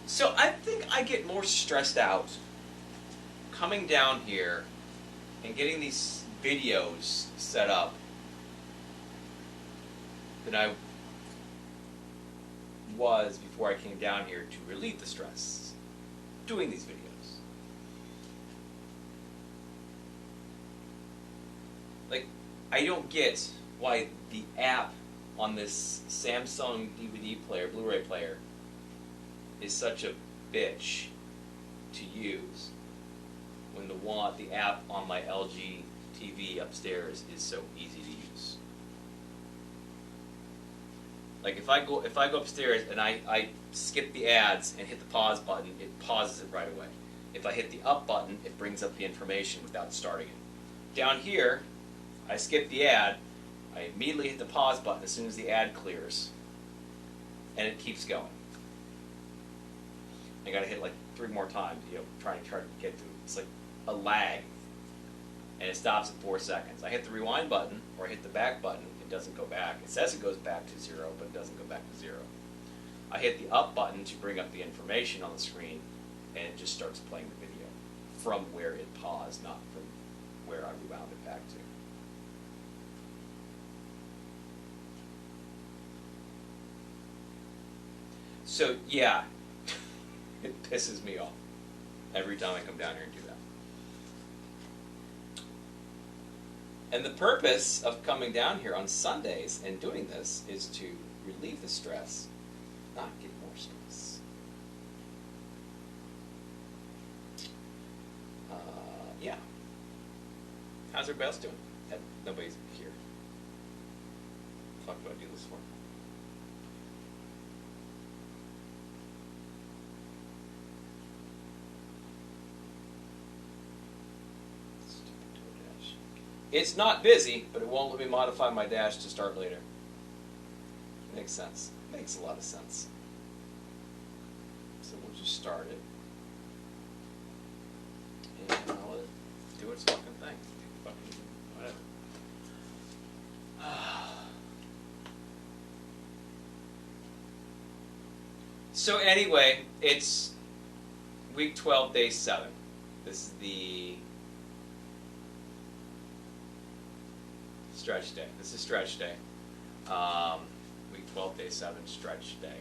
So I think I get more stressed out coming down here and getting these videos set up than I was before I came down here to relieve the stress doing these videos. Like, I don't get why the app on this Samsung DVD player, Blu-ray player, is such a bitch to use when the app on my LG TV upstairs is so easy to use. Like if I go upstairs and I skip the ads and hit the pause button, it pauses it right away. If I hit the up button, it brings up the information without starting it. Down here, I skip the ad, I immediately hit the pause button as soon as the ad clears, and it keeps going. I gotta hit like 3 more times, trying to get to it. It's like a lag, and it stops at 4 seconds. I hit the rewind button or I hit the back button, it doesn't go back. It says it goes back to 0, but it doesn't go back to 0. I hit the up button to bring up the information on the screen, and it just starts playing the video from where it paused, not from where I rewound it back to. So yeah, it pisses me off every time I come down here and do that. And the purpose of coming down here on Sundays and doing this is to relieve the stress, not get more stress. Yeah. How's everybody else doing? Nobody's here. What the fuck do I do this for? It's not busy, but it won't let me modify my dash to start later. Makes sense. Makes a lot of sense. So we'll just start it. And I'll let it do its fucking thing. Fucking whatever. So anyway, it's week 12, day 7. This is the stretch day. This is stretch day. Week 12, day 7, stretch day.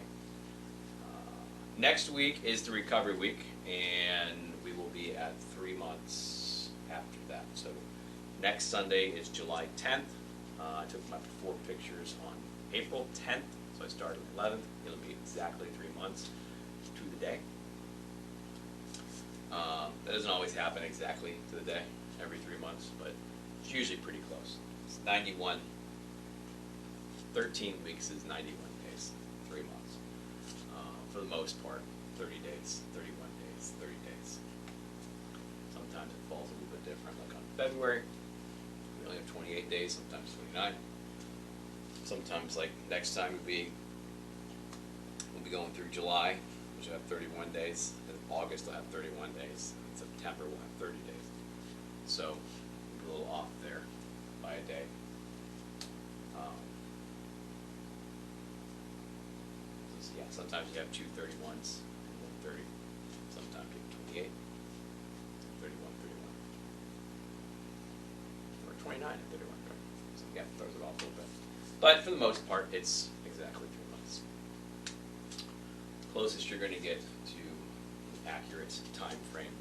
Next week is the recovery week, and we will be at 3 months after that. So next Sunday is July 10th. I took my before pictures on April 10th, so I started on 11th. It'll be exactly 3 months to the day. That doesn't always happen exactly to the day, every 3 months, but it's usually pretty close. It's 91, 13 weeks is 91 days, 3 months. For the most part, 30 days, 31 days, 30 days. Sometimes it falls a little bit different, like on February, we only have 28 days, sometimes 29. Sometimes, like next time we'll be going through July, which will have 31 days, and August will have 31 days, and September will have 30 days. So we'll be a little off there by a day. Yeah, sometimes you have 2 31s and 1 30. Sometimes you have 28, 31, 31. Or 29 and 31, right? So yeah, throws it off a little bit. But for the most part, it's exactly 3 months. Closest you're going to get to an accurate time frame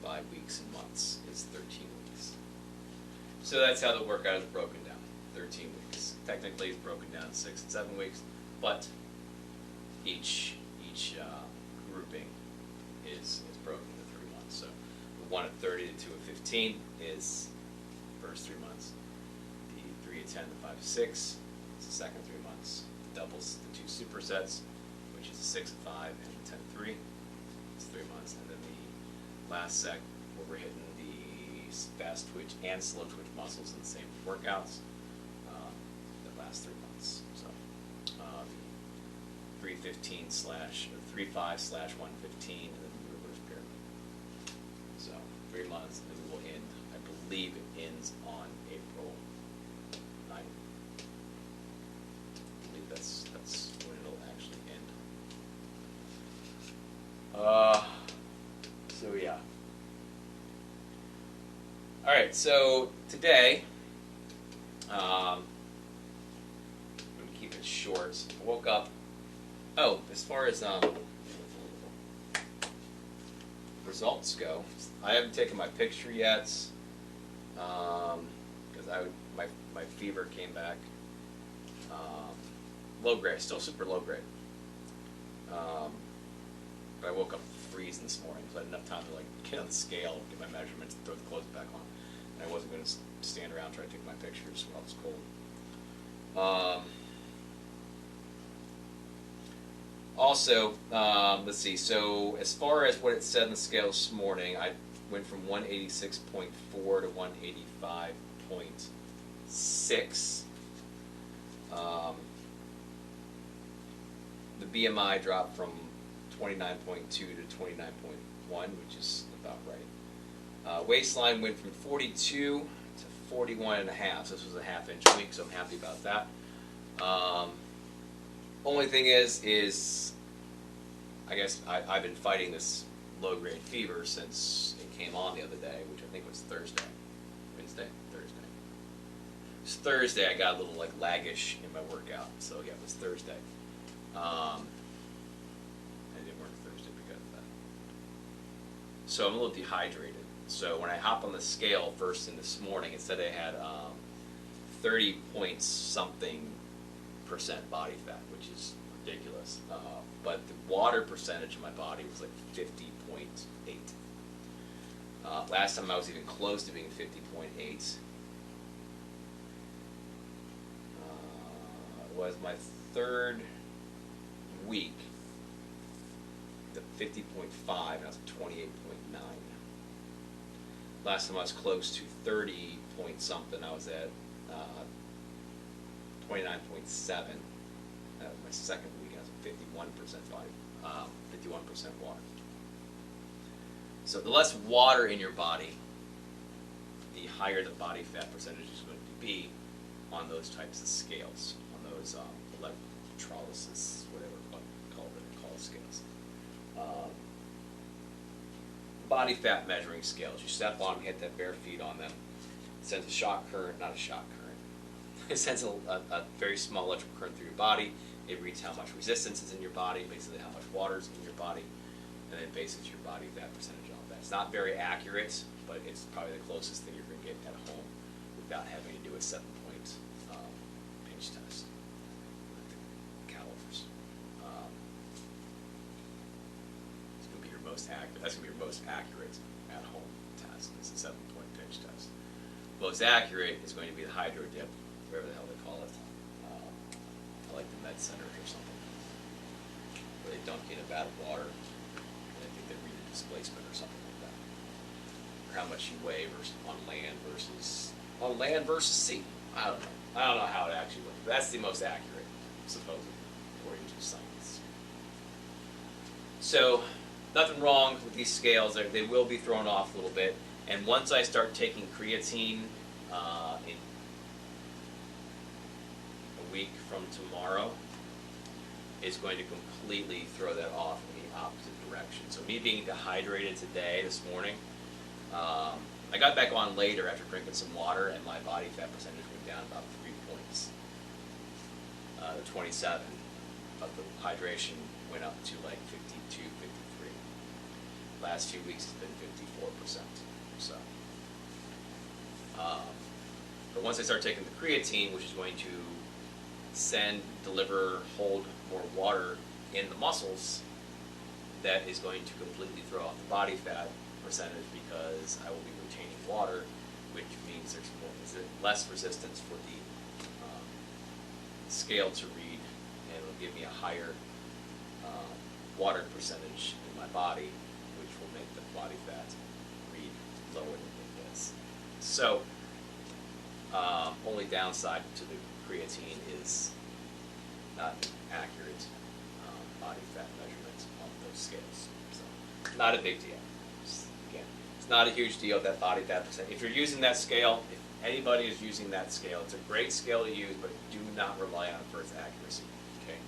by weeks and months is 13 weeks. So that's how the workout is broken down, 13 weeks. Technically it's broken down 6 and 7 weeks, but each grouping is broken into 3 months. So the 1 at 30, the 2 at 15 is the first 3 months. The 3 at 10, the 5 at 6 is the second 3 months. The doubles, the 2 supersets, which is the 6 at 5 and the 10 at 3, is 3 months. And then the last set where we're hitting the fast twitch and slow twitch muscles in the same workouts, the last 3 months. So 315 slash 35/115, and then the reverse pyramid. So 3 months, and then we will end. I believe it ends on April 9th. I believe that's when it'll actually end. All right, so today, I'm going to keep it short. I woke up. Oh, as far as results go, I haven't taken my picture yet because my fever came back low grade, still super low grade. But I woke up freezing this morning, so I had enough time to like get on the scale, get my measurements, and throw the clothes back on. And I wasn't going to stand around trying to take my pictures while it was cold. Also, let's see, so as far as what it said on the scale this morning, I went from 186.4 to 185.6. The BMI dropped from 29.2 to 29.1, which is about right. Waistline went from 42 to 41.5, so this was a half-inch week, so I'm happy about that. Only thing is I guess I've been fighting this low-grade fever since it came on the other day, which I think was Thursday. Wednesday? Thursday. It was Thursday. I got a little like laggish in my workout, so yeah, it was Thursday. I didn't work Thursday because of that. So I'm a little dehydrated. So when I hop on the scale first thing this morning, it said I had 30 point something % body fat, which is ridiculous. But the water percentage in my body was like 50.8. Last time I was even close to being 50.8. It was my third week, the 50.5, and I was at 28.9. Last time I was close to 30 point something, I was at 29.7. That was my second week. I was at 51% body, 51% water. So the less water in your body, the higher the body fat percentage is going to be on those types of scales, on those electrolysis, whatever call scales. Body fat measuring scales. You step on them, hit that bare feet on them. It sends a shock current, not a shock current. It sends a very small electrical current through your body. It reads how much resistance is in your body, basically how much water is in your body, and then bases your body fat percentage off that. It's not very accurate, but it's probably the closest thing you're going to get at home without having to do a 7-point pinch test with the calipers. It's going to be your most accurate. That's going to be your most accurate at home test. It's a 7-point pinch test. Most accurate is going to be the hydro dip, whatever the hell they call it. I like the med centers or something, where they dunk you in a vat of water, and I think they read the displacement or something like that, or how much you weigh versus on land versus sea. I don't know how it actually works. But that's the most accurate, supposedly, according to science. So nothing wrong with these scales. They will be thrown off a little bit, and once I start taking creatine in a week from tomorrow, it's going to completely throw that off in the opposite direction. So me being dehydrated today, this morning, I got back on later after drinking some water, and my body fat percentage went down about 3 points, to 27, but the hydration went up to like 52, 53. Last few weeks it's been 54%. So, but once I start taking the creatine, which is going to deliver, hold more water in the muscles, that is going to completely throw off the body fat percentage because I will be retaining water, which means there's less resistance for the scale to read, and it'll give me a higher water percentage in my body, which will make the body fat read lower than it is. So, only downside to the creatine is not accurate body fat measurement on those scales. So, not a big deal. Again, it's not a huge deal, that body fat percent. If you're using that scale, if anybody is using that scale, it's a great scale to use, but do not rely on it for its accuracy. Okay?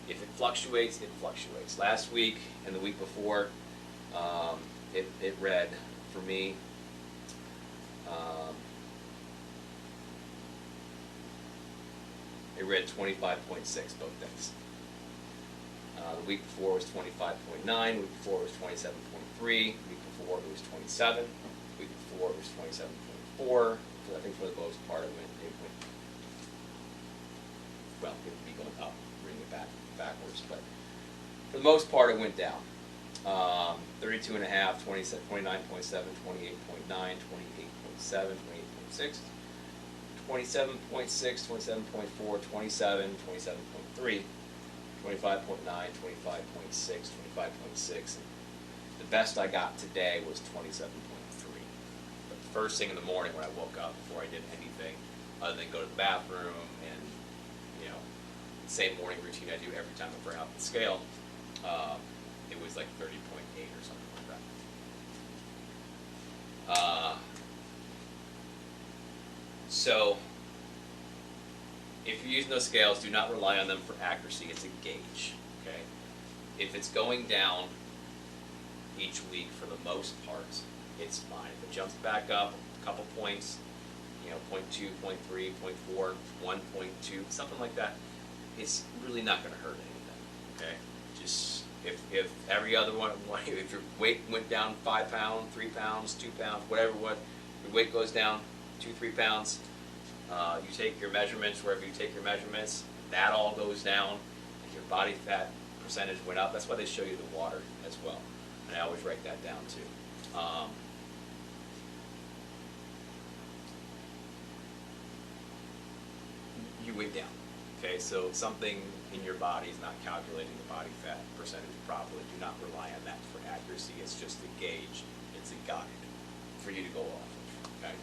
If it fluctuates, it fluctuates. Last week and the week before, it read for me It read 25.6 both days. The week before was 25.9, week before was 27.3, week before it was 27, week before it was 27.4. So I think for the most part it went well, it would be going up, bringing it backwards, but for the most part it went down. 32 and a half, 29.7, 28.9, 28.7, 28.6, 27.6, 27.4, 27, 27.3, 25.9, 25.6, 25.6. The best I got today was 27.3. But the first thing in the morning when I woke up, before I did anything other than go to the bathroom and, you know, the same morning routine I do every time I bring out the scale, it was like 30.8 or something like that. So, if you're using those scales, do not rely on them for accuracy. It's a gauge, okay? If it's going down each week for the most part, it's fine. If it jumps back up a couple points, you know, 0.2, 0.3, 0.4, 1.2, something like that, it's really not going to hurt anything, okay? Just if every other one, if your weight went down 5 pounds, 3 pounds, 2 pounds, whatever, your weight goes down 2, 3 pounds, you take your measurements, wherever you take your measurements, that all goes down, and your body fat percentage went up. That's why they show you the water as well. And I always write that down too. You went down. Okay, so something in your body is not calculating the body fat percentage properly. Do not rely on that for accuracy. It's just a gauge. It's a guide for you to go off of. Okay.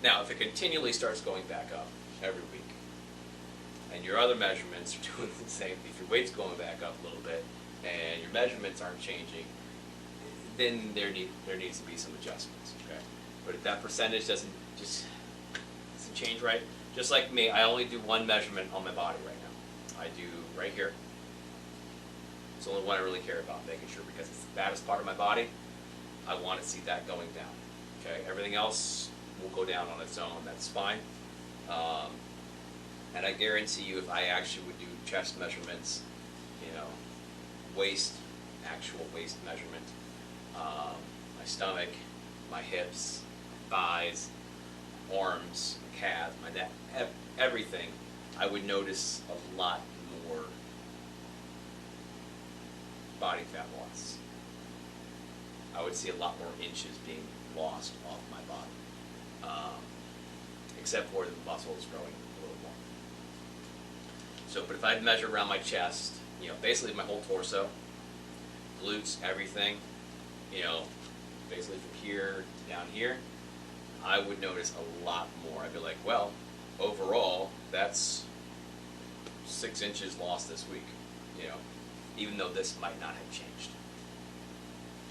Now, if it continually starts going back up every week, and your other measurements are doing the same, if your weight's going back up a little bit, and your measurements aren't changing, then there needs to be some adjustments. Okay. But if that percentage doesn't change right, just like me, I only do one measurement on my body right now. I do right here. It's the only one I really care about, making sure, because it's the fattest part of my body. I want to see that going down. Okay, everything else will go down on its own. That's fine. And I guarantee you, if I actually would do chest measurements, you know, actual waist measurement, my stomach, my hips, my thighs, arms, my calves, my neck, everything, I would notice a lot more body fat loss. I would see a lot more inches being lost off my body, except for the muscle is growing a little more. So, but if I measure around my chest, you know, basically my whole torso, glutes, everything, you know, basically from here to down here, I would notice a lot more. I'd be like, well, overall, that's 6 inches lost this week, you know, even though this might not have changed,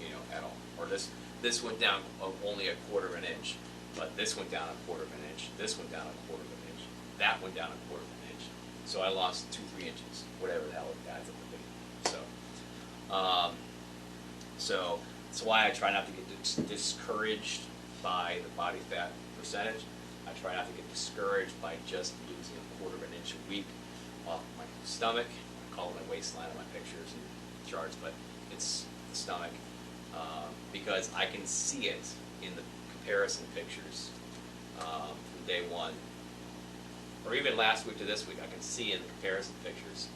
you know, at all. Or this went down only 1/4 of an inch, but this went down 1/4 of an inch, this went down 1/4 of an inch, that went down 1/4 of an inch. So I lost 2, 3 inches, whatever the hell it adds up to be. So that's why I try not to get discouraged by the body fat percentage. I try not to get discouraged by just losing 1/4 of an inch a week off my stomach. I call it my waistline on my pictures and charts, but it's the stomach, because I can see it in the comparison pictures from day 1, or even last week to this week. I can see in the comparison pictures.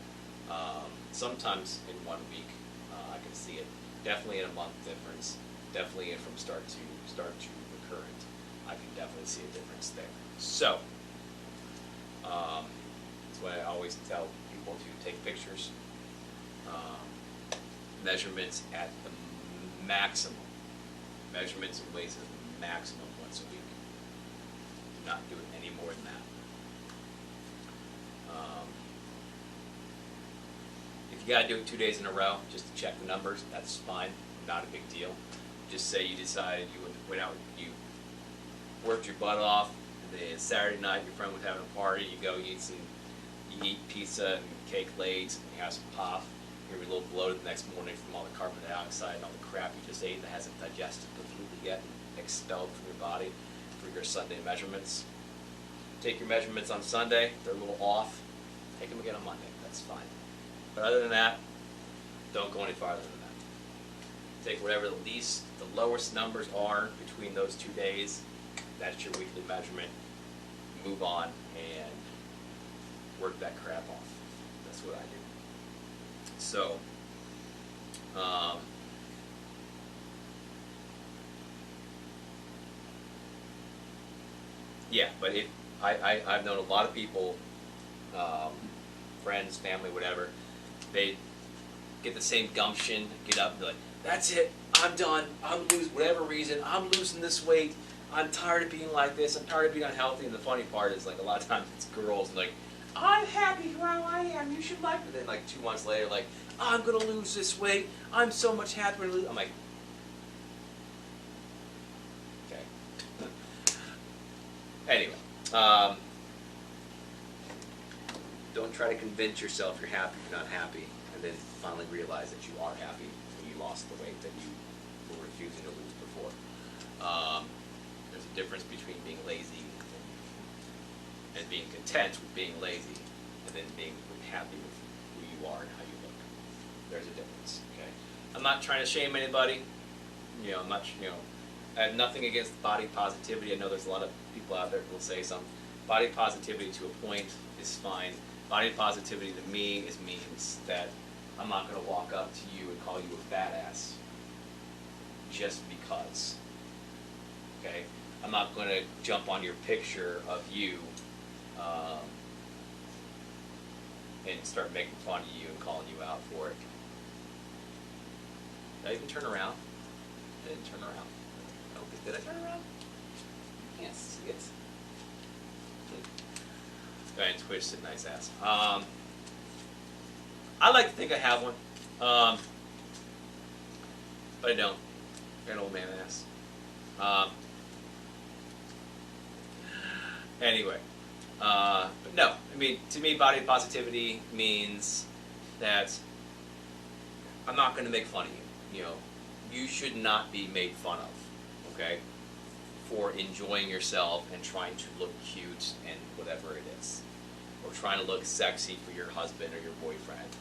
Sometimes in 1 week, I can see it. Definitely in a month difference. Definitely from start to recurrent. I can definitely see a difference there. So, that's why I always tell people to take pictures, measurements at the maximum. Measurements and weights at the maximum once a week. Do not do it any more than that. If you gotta do it 2 days in a row just to check the numbers, that's fine. Not a big deal. Just say you decided you went out, you worked your butt off, and then Saturday night your friend was having a party, you eat pizza and cake lays, and you have some pop. You're a little bloated the next morning from all the carbon dioxide and all the crap you just ate that hasn't digested completely yet, expelled from your body for your Sunday measurements. Take your measurements on Sunday, they're a little off, take them again on Monday, that's fine. But other than that, don't go any farther than that. Take whatever the lowest numbers are between those 2 days, that's your weekly measurement, move on and work that crap off. That's what I do. So, yeah, but I've known a lot of people, friends, family, whatever, they get the same gumption, get up and be like, that's it, I'm done, I'm losing, whatever reason, I'm losing this weight, I'm tired of being like this, I'm tired of being unhealthy, and the funny part is, like, a lot of times it's girls, and like, I'm happy how I am, you should like me. Then like 2 months later, like, I'm gonna lose this weight, I'm so much happier to lose. I'm like, okay. Anyway, don't try to convince yourself you're happy if you're not happy, and then finally realize that you are happy when you lost the weight that you were refusing to lose before. There's a difference between being lazy and being content with being lazy, and then being happy with who you are and how you look. There's a difference, okay? I'm not trying to shame anybody. You know, I have nothing against body positivity. I know there's a lot of people out there who will say some. Body positivity to a point is fine. Body positivity to me means that I'm not going to walk up to you and call you a fat ass just because, okay? I'm not going to jump on your picture of you and start making fun of you and calling you out for it. Did I even turn around? I didn't turn around. I don't think, did I turn around? Can't see it. This guy in Twitch said nice ass. I like to think I have one, but I don't. I got an old man ass. Anyway, but no, I mean, to me, body positivity means that I'm not going to make fun of you. You know, you should not be made fun of, okay, for enjoying yourself and trying to look cute and whatever it is, or trying to look sexy for your husband or your boyfriend,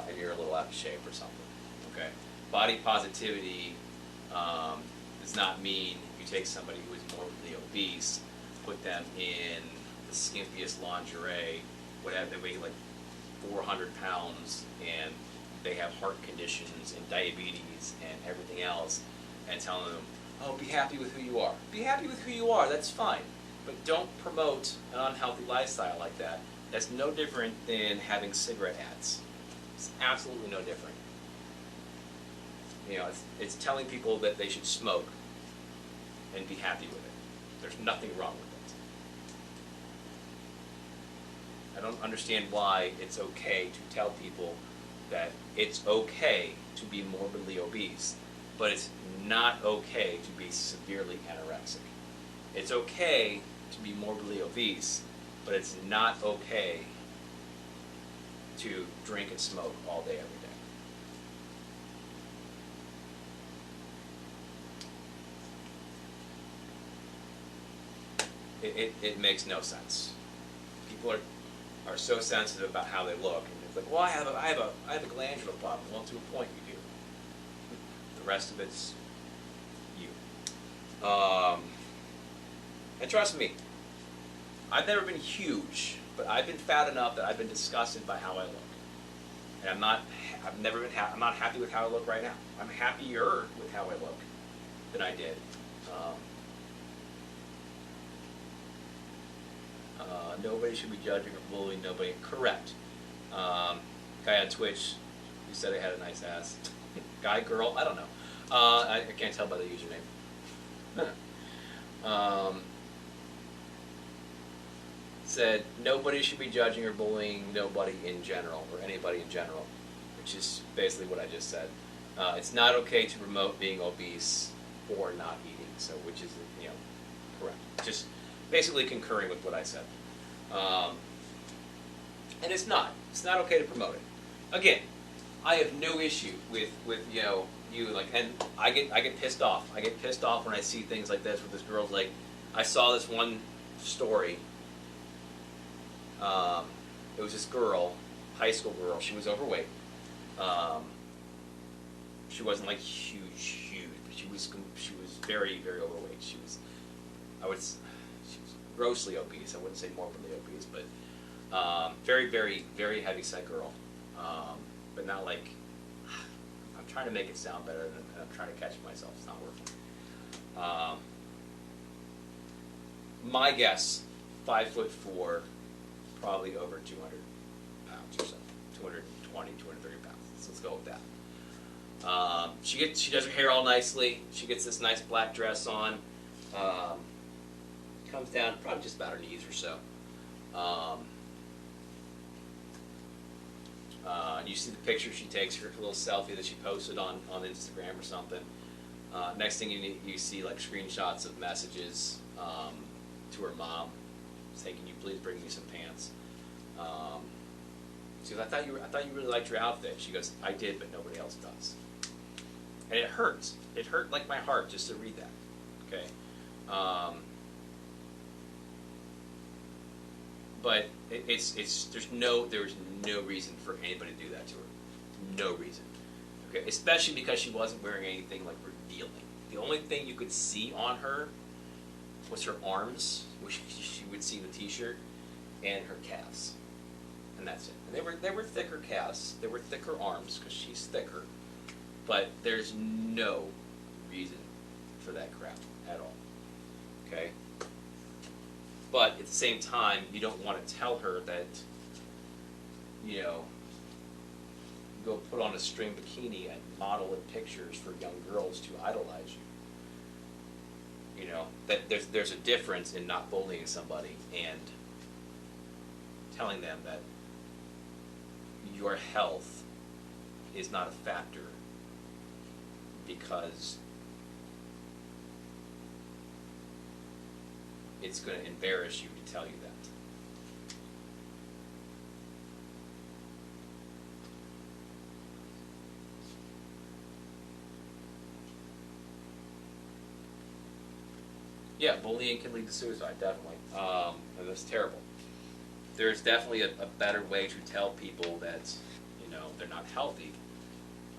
and you're a little out of shape or something, okay? Body positivity does not mean you take somebody who is morbidly obese, put them in the skimpiest lingerie, whatever, they weigh like 400 pounds, and they have heart conditions and diabetes and everything else, and telling them, oh, be happy with who you are. Be happy with who you are, that's fine. But don't promote an unhealthy lifestyle like that. That's no different than having cigarette ads. It's absolutely no different. You know, it's telling people that they should smoke and be happy with it. There's nothing wrong with it. I don't understand why it's okay to tell people that it's okay to be morbidly obese, but it's not okay to be severely anorexic. It's okay to be morbidly obese, but it's not okay to drink and smoke all day, every day. It makes no sense. People are so sensitive about how they look, and it's like, well, I have a glandular problem. Well, to a point you do. The rest of it's you. And trust me, I've never been huge, but I've been fat enough that I've been disgusted by how I look. And I'm not happy with how I look right now. I'm happier with how I look than I did. Nobody should be judging or bullying nobody. Correct. Guy on Twitch who said I had a nice ass. Guy, girl, I don't know. I can't tell by the username. Said nobody should be judging or bullying nobody in general, or anybody in general, which is basically what I just said. It's not okay to promote being obese or not eating, so which is, you know, correct. Just basically concurring with what I said. And it's not okay to promote it. Again, I have no issue with you know, you like, and I get pissed off. I get pissed off when I see things like this with this girl's like, I saw this one story. It was this girl, high school girl. She was overweight. She wasn't like huge, but she was very, very overweight. She was grossly obese. I wouldn't say morbidly obese, but very, very, very heavy set girl. But not like, I'm trying to make it sound better, and I'm trying to catch myself. It's not working. My guess, 5'4", probably over 200 pounds or so, 220, 230 pounds. So let's go with that. She does her hair all nicely. She gets this nice black dress on. Comes down probably just about her knees or so. You see the picture she takes, her little selfie that she posted on Instagram or something. Next thing you see like screenshots of messages to her mom saying, "Can you please bring me some pants?" She goes, I thought you really liked your outfit." She goes, "I did, but nobody else does." And it hurts. It hurt like my heart just to read that. Okay. But there's no reason for anybody to do that to her. No reason. Okay, especially because she wasn't wearing anything like revealing. The only thing you could see on her was her arms, which she would see in the t-shirt, and her calves, and that's it. And they were thicker calves. They were thicker arms because she's thicker. But there's no reason for that crap at all. Okay. But at the same time, you don't want to tell her that, you know, go put on a string bikini and model in pictures for young girls to idolize you. You know, that there's a difference in not bullying somebody and telling them that your health is not a factor because it's going to embarrass you to tell you that. Yeah, bullying can lead to suicide, definitely. And that's terrible. There's definitely a better way to tell people that, you know, they're not healthy.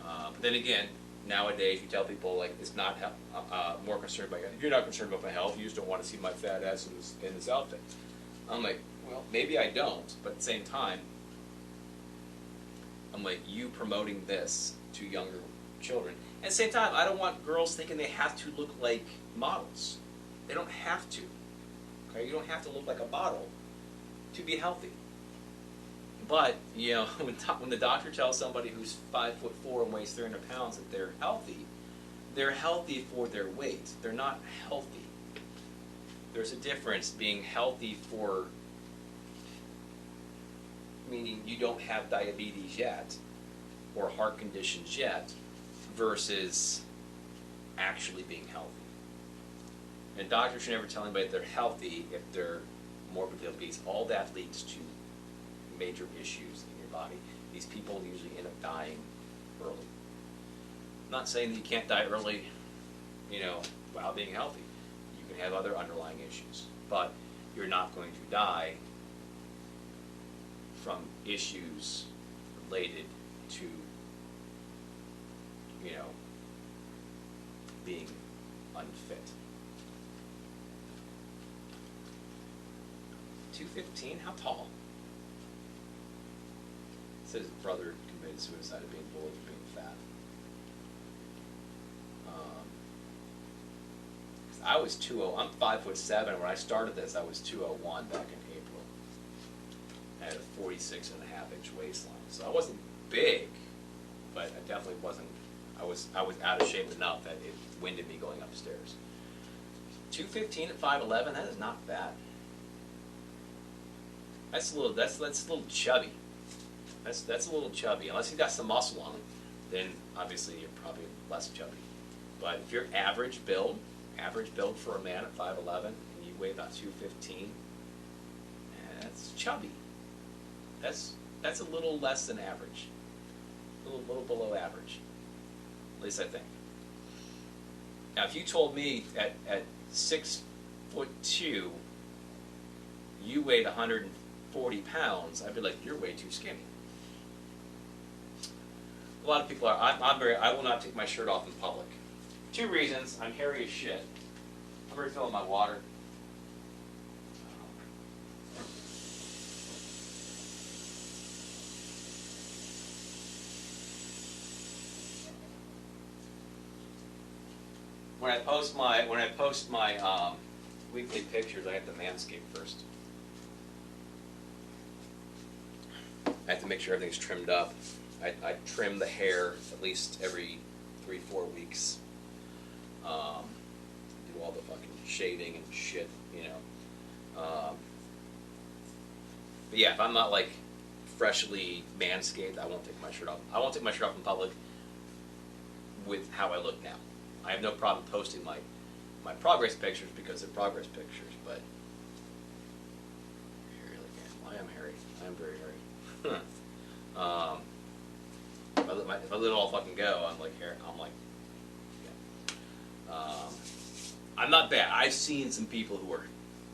But then again, nowadays you tell people like it's not more concerned about you're not concerned about my health. You just don't want to see my fat ass in this outfit. I'm like, well, maybe I don't, but at the same time, I'm like, you promoting this to younger children. At the same time, I don't want girls thinking they have to look like models. They don't have to. Okay, you don't have to look like a model to be healthy. But you know, when the doctor tells somebody who's 5'4" and weighs 300 pounds that they're healthy for their weight. They're not healthy. There's a difference being healthy for, meaning you don't have diabetes yet or heart conditions yet, versus actually being healthy. And doctors should never tell anybody that they're healthy if they're morbidly obese. All that leads to major issues in your body. These people usually end up dying early. I'm not saying that you can't die early, you know, while being healthy. You can have other underlying issues, but you're not going to die from issues related to, you know, being unfit. 215? How tall? It says his brother committed suicide of being bullied for being fat. I was 2'0". I'm 5'7". When I started this, I was 201 back in April. I had a 46.5-inch waistline, so I wasn't big, but I definitely wasn't. I was out of shape enough that it winded me going upstairs. 215 at 5'11". That is not bad. That's a little chubby. That's a little chubby. Unless you've got some muscle on it, then obviously you're probably less chubby. But if you're average build for a man at 5'11", and you weigh about 215, that's chubby. That's a little less than average. A little below average. At least I think. Now, if you told me at 6'2", you weighed 140 pounds, I'd be like, you're way too skinny. A lot of people are. I will not take my shirt off in public. 2 reasons. I'm hairy as shit. I'm refilling my water. When I post my weekly pictures, I have to manscape first. I have to make sure everything's trimmed up. I trim the hair at least every 3-4 weeks. Do all the fucking shaving and shit, you know. But yeah, if I'm not like freshly manscaped, I won't take my shirt off. I won't take my shirt off in public with how I look now. I have no problem posting my progress pictures because they're progress pictures, but I am hairy. I am very hairy. If I let it all fucking go, I'm like hair. I'm like, yeah. I'm not bad. I've seen some people who are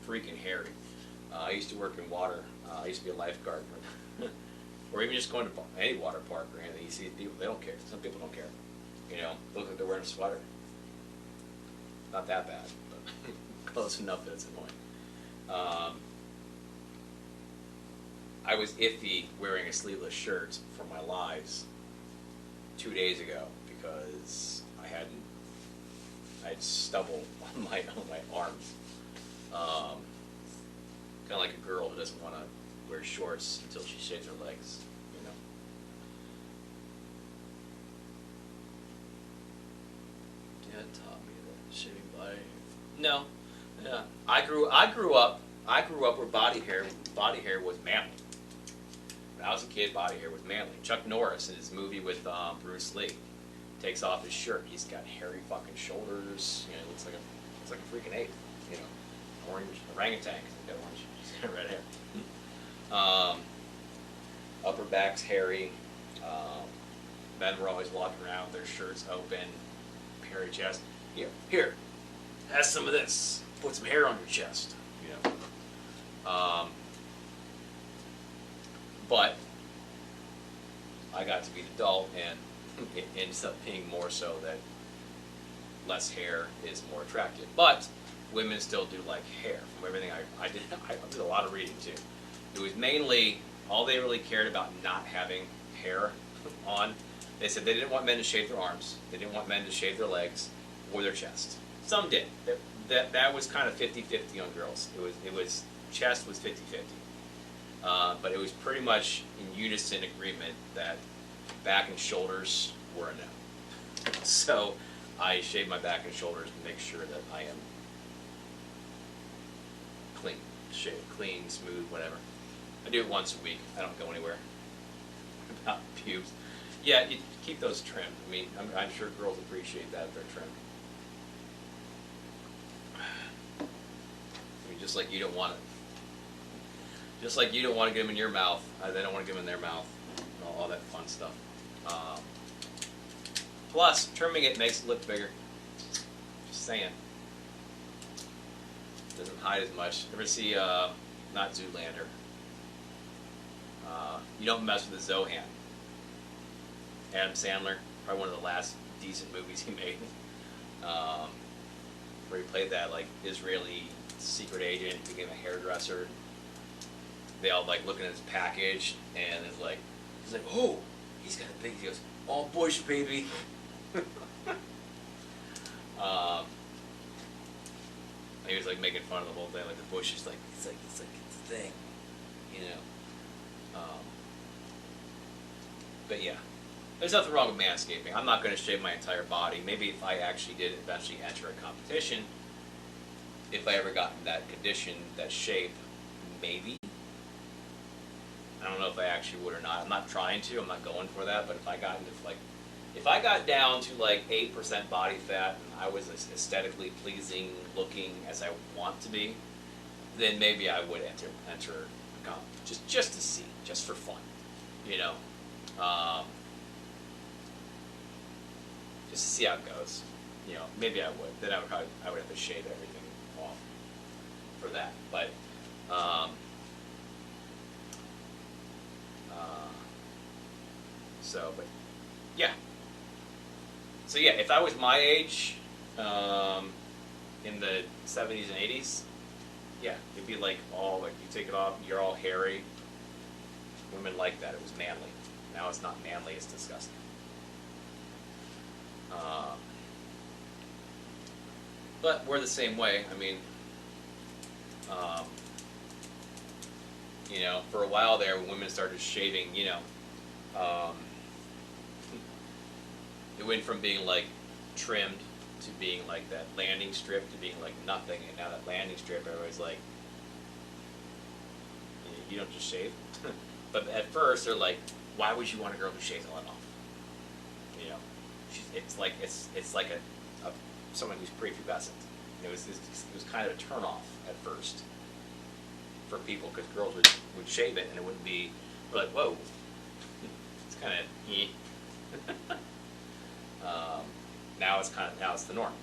freaking hairy. I used to work in water. I used to be a lifeguard, or even just going to any water park or anything. You see people, they don't care. Some people don't care. You know, they look like they're wearing a sweater. Not that bad, but close enough that it's annoying. I was iffy wearing a sleeveless shirt for my lives 2 days ago because I had stubble on my arms. Kind of like a girl who doesn't want to wear shorts until she shaves her legs, you know. Dad taught me that shaving body. No, yeah. I grew up where body hair was manly. When I was a kid, body hair was manly. Chuck Norris in his movie with Bruce Lee takes off his shirt. He's got hairy fucking shoulders. You know, looks like a freaking ape. You know, orange orangutan. He's got orange. He's got red hair. Upper back's hairy. Men were always walking around with their shirts open, hairy chest. Here, have some of this. Put some hair on your chest. You know. But I got to be an adult, and it ends up being more so that less hair is more attractive. But women still do like hair. From everything I did a lot of reading too. It was mainly all they really cared about not having hair on. They said they didn't want men to shave their arms. They didn't want men to shave their legs or their chest. Some did. That was kind of 50-50 on girls. It was chest was 50-50. But it was pretty much in unison agreement that back and shoulders were a no. So I shave my back and shoulders to make sure that I am clean, shaved, clean, smooth, whatever. I do it once a week. I don't go anywhere. About pubes. Yeah, you keep those trimmed. I mean, I'm sure girls appreciate that if they're trimmed. I mean, just like you don't want it. Just like you don't want to get them in your mouth, they don't want to get them in their mouth, all that fun stuff. Plus, trimming it makes it look bigger. Just saying. Doesn't hide as much. Ever see, not Zoolander? You Don't Mess with the Zohan. Adam Sandler, probably one of the last decent movies he made. Where he played that like Israeli secret agent, became a hairdresser. They all like looking at his package, and it's like, he's like, oh, he's got a big. He goes, all bush, baby. He was like making fun of the whole thing, like the bush is like it's a thing, you know. But yeah, there's nothing wrong with manscaping. I'm not going to shave my entire body. Maybe if I actually did eventually enter a competition, if I ever got in that condition, that shape, maybe. I don't know if I actually would or not. I'm not trying to. I'm not going for that. But if I got into if I got down to like 8% body fat and I was as aesthetically pleasing looking as I want to be, then maybe I would enter a comp just to see, just for fun, you know. just to see how it goes. You know, maybe I would. Then I would have to shave everything off for that. But but yeah. So yeah, if I was my age, in the 70s and 80s, yeah, it'd be like all like you take it off, you're all hairy. Women like that. It was manly. Now it's not manly. It's disgusting. But we're the same way. I mean, you know, for a while there, when women started shaving, you know, it went from being like trimmed to being like that landing strip to being like nothing, and now that landing strip, everybody's like, you don't just shave. But at first, they're like, why would you want a girl who shaves all that off? You know, it's like someone who's prepubescent. It was kind of a turnoff at first for people, because girls would shave it and it wouldn't be like, whoa, it's kind of now it's the norm,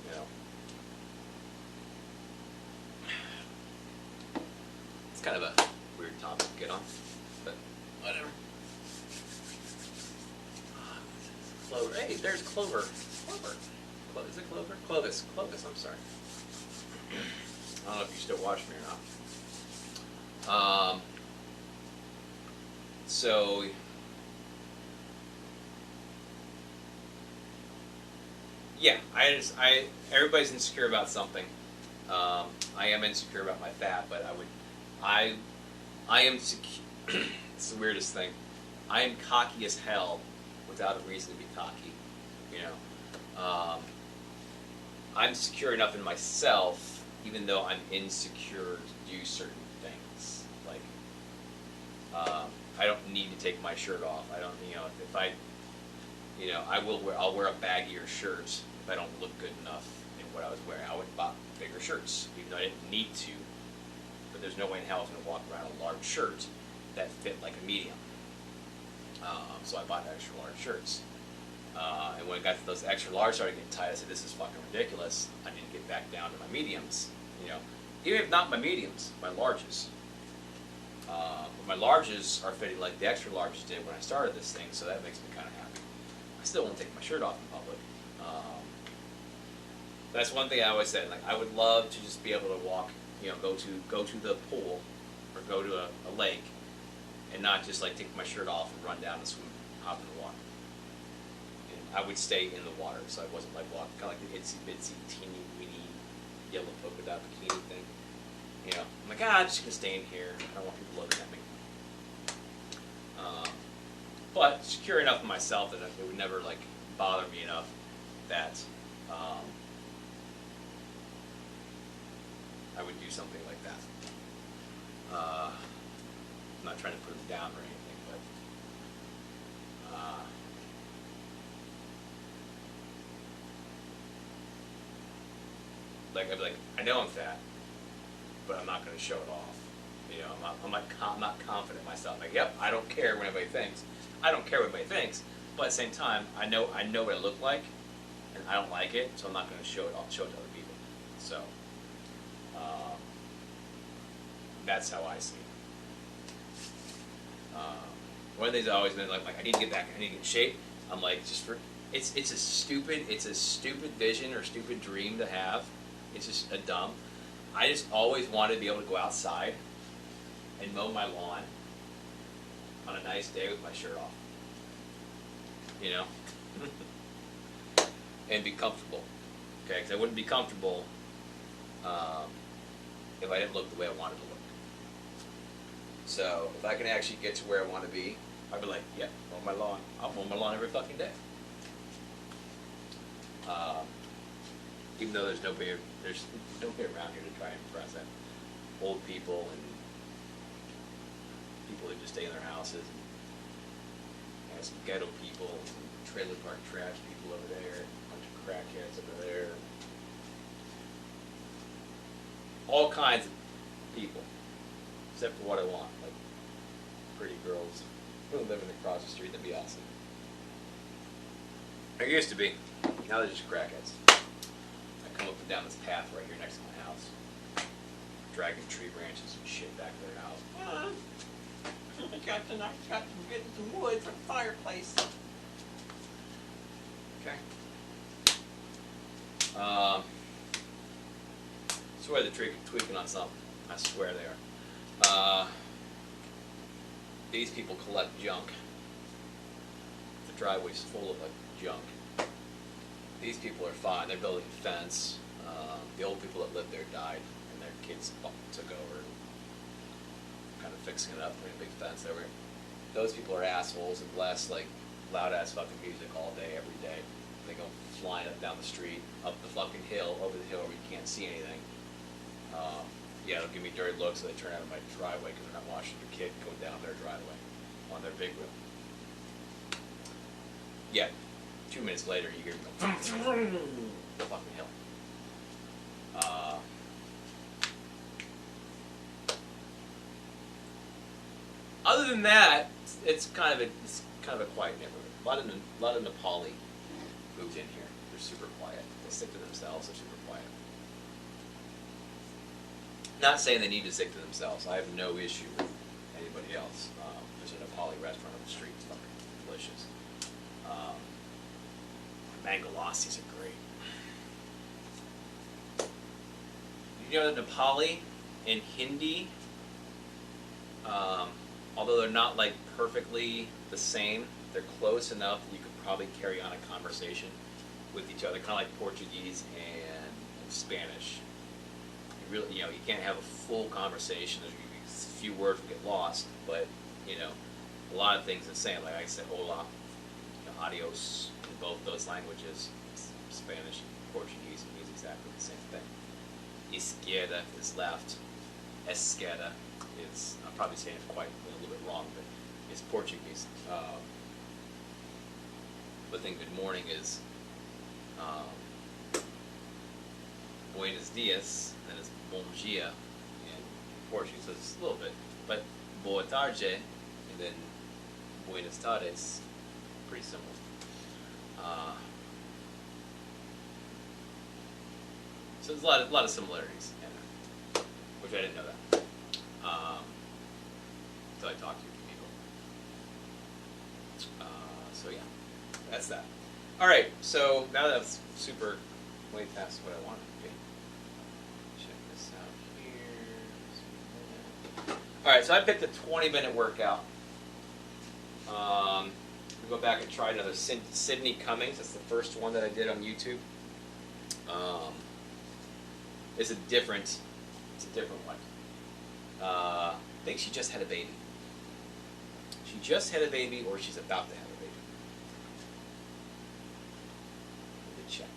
you know. It's kind of a weird topic to get on, but whatever. Clover. Hey, there's Clover. Clover. Is it Clover? Clovis. Clovis, I'm sorry. I don't know if you still watch me or not. So, yeah, everybody's insecure about something. I am insecure about my fat, but I am secure. It's the weirdest thing. I am cocky as hell without a reason to be cocky, you know. I'm secure enough in myself, even though I'm insecure to do certain things. Like, I don't need to take my shirt off. I don't, you know, if I, you know, I'll wear a baggier shirt if I don't look good enough in what I was wearing. I would buy bigger shirts, even though I didn't need to. But there's no way in hell I was going to walk around in a large shirt that fit like a medium. So I bought extra large shirts. And when I got to those extra large started getting tight, I said, this is fucking ridiculous. I need to get back down to my mediums, you know. Even if not my mediums, my larges. But my larges are fitting like the extra larges did when I started this thing, so that makes me kind of happy. I still won't take my shirt off in public. That's one thing I always said. Like, I would love to just be able to walk, you know, go to the pool or go to a lake, and not just like take my shirt off and run down and swim, hop in the water. And I would stay in the water, so I wasn't like walking, kind of like the itsy bitsy teeny weeny yellow polka dot bikini thing. You know, I'm like, I'm just gonna stay in here. I don't want people looking at me. But secure enough in myself that it would never like bother me enough that I would do something like that. I'm not trying to put him down or anything, but like I'd be like, I know I'm fat, but I'm not going to show it off. You know, I'm not confident in myself. Like, yep, I don't care what anybody thinks. I don't care what anybody thinks, but at the same time, I know what I look like, and I don't like it, so I'm not going to show it to other people. So that's how I see it. One of the things I've always been like I need to get back, I need to get in shape. I'm like, it's a stupid vision or stupid dream to have. It's just a dumb. I just always wanted to be able to go outside and mow my lawn on a nice day with my shirt off. You know? And be comfortable. Okay? Because I wouldn't be comfortable if I didn't look the way I wanted to look. So if I can actually get to where I want to be, I'd be like, yeah, mow my lawn. I'll mow my lawn every fucking day. Even though there's nobody around here to try and impress them. Old people and people who just stay in their houses, and some ghetto people, some trailer park trash people over there, a bunch of crackheads over there. All kinds of people, except for what I want, like pretty girls who are living across the street. That'd be awesome. There used to be. Now they're just crackheads. I come up and down this path right here next to my house, dragging tree branches and shit back to their house. I got to get some wood for the fireplace. Okay. Swear they're tweaking on something. I swear they are. These people collect junk. The driveway's full of like junk. These people are fine. They're building a fence. The old people that lived there died, and their kids took over, kind of fixing it up, putting a big fence over it. Those people are assholes and blast like loud ass fucking music all day, every day. They go flying up down the street, up the fucking hill, over the hill where you can't see anything. Yeah, they'll give me dirty looks, so they turn out of my driveway because they're not watching their kid going down their driveway on their big wheel. Yeah, 2 minutes later you hear them go the fucking hill. Other than that, it's kind of a quiet neighborhood. A lot of Nepali moved in here. They're super quiet. They stick to themselves. They're super quiet. Not saying they need to stick to themselves. I have no issue with anybody else. There's a Nepali restaurant on the street. It's fucking delicious. Mango lassis are great. You know that Nepali and Hindi, although they're not like perfectly the same, they're close enough that you could probably carry on a conversation with each other, kind of like Portuguese and Spanish. You really, you can't have a full conversation. There's a few words will get lost, but a lot of things the same. Like I said, hola, adios in both those languages. Spanish and Portuguese means exactly the same thing. Izquierda is left. Esquerda is, I'm probably saying it quite a little bit wrong, but it's Portuguese. But then good morning is buenos dias, and then it's bom dia in Portuguese, so it's a little bit. But boa tarde, and then buenas tardes, pretty similar. So there's a lot of similarities in there, which I didn't know that until I talked to a few people. So yeah, that's that. All right, so now that's super way past what I wanted to be. Check this out here. All right, so I picked a 20-minute workout. We go back and try another Sydney Cummings. That's the first one that I did on YouTube. It's a different one. I think she just had a baby. She just had a baby, or she's about to have a baby. Let me check.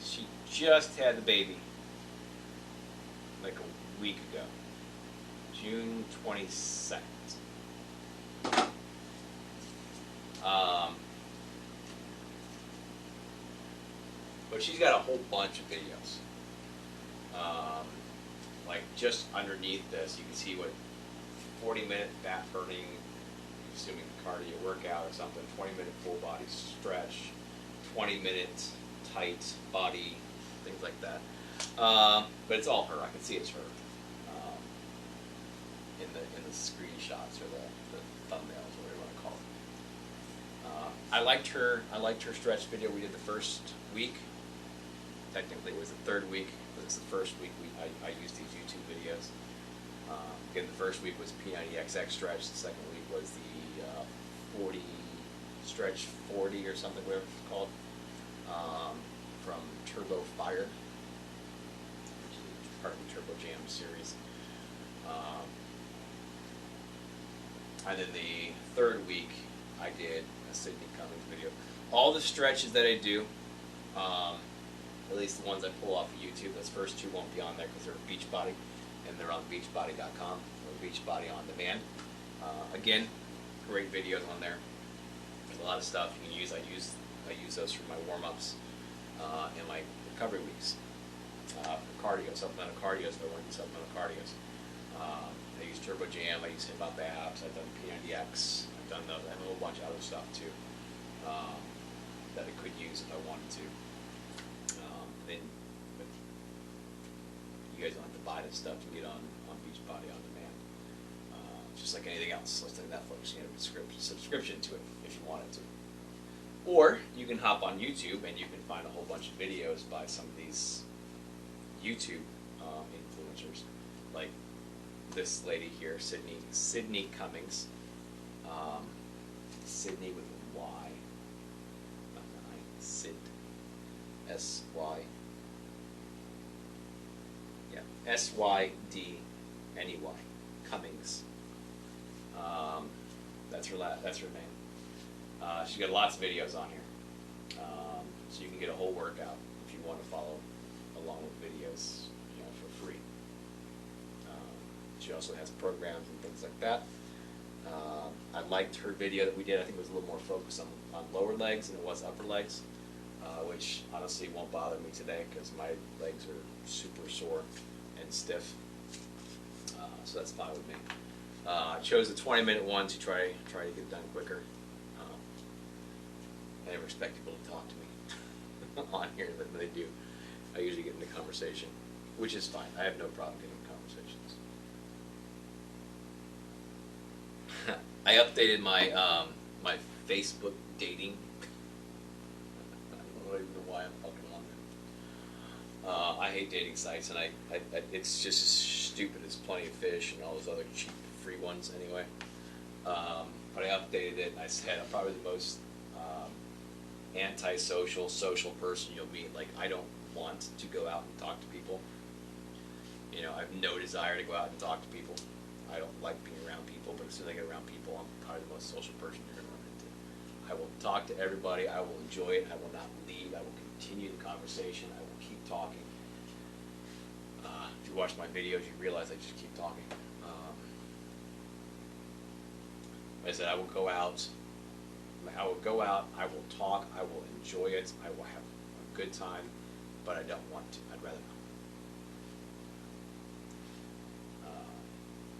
She just had the baby. Like a week ago, June 22nd. But she's got a whole bunch of videos. Like just underneath this, you can see what 40-minute back burning, assuming cardio workout or something, 20-minute full body stretch, 20-minute tight body, things like that. But it's all her. I can see it's her in the screenshots or the thumbnails, whatever you want to call it. I liked her stretch video we did the first week. Technically, it was the third week, but it's the first week I used these YouTube videos. Again, the first week was P90XX stretch. The second week was the 40 stretch 40 or something, whatever it's called, from Turbo Fire, which is part of the Turbo Jam series. And then the third week, I did a Sydney Cummings video. All the stretches that I do, at least the ones I pull off of YouTube, those first two won't be on there because they're Beachbody, and they're on Beachbody.com, or Beachbody on demand. Again, great videos on there. There's a lot of stuff you can use. I use those for my warm-ups. in my recovery weeks. For cardio, supplemental cardios, if I want to do supplemental cardios. I use Turbo Jam, I use Hip Hop Abs, I've done P90X, I've done those, and a whole bunch of other stuff too, that I could use if I wanted to. Then you guys don't have to buy this stuff to get on Beachbody on demand. Just like anything else, like Netflix, you have a subscription to it if you wanted to. Or you can hop on YouTube and you can find a whole bunch of videos by some of these YouTube influencers, like this lady here, Sydney Cummings, Sydney with a Y, not an I, Sid, S-Y, yeah, S-Y-D-N-E-Y, Cummings. That's her name. She's got lots of videos on here, so you can get a whole workout if you want to follow along with videos, you know, for free. She also has programs and things like that. I liked her video that we did. I think it was a little more focused on lower legs than it was upper legs, which honestly won't bother me today because my legs are super sore and stiff. So that's fine with me. I chose the 20-minute one to try to get it done quicker. I never expect people to talk to me on here, but when they do, I usually get into conversation, which is fine. I have no problem getting into conversations. I updated my my Facebook dating. I don't even know why I'm fucking on there. I hate dating sites, and I it's just as stupid as Plenty of Fish and all those other cheap free ones anyway. But I updated it. I said I'm probably the most antisocial, social person you'll meet. Like, I don't want to go out and talk to people. You know, I have no desire to go out and talk to people. I don't like being around people, but as soon as I get around people, I'm probably the most social person you're going to run into. I will talk to everybody. I will enjoy it. I will not leave. I will continue the conversation. I will keep talking. If you watch my videos, you realize I just keep talking. Like I said, I will go out. I will talk, I will enjoy it, I will have a good time, but I don't want to. I'd rather not.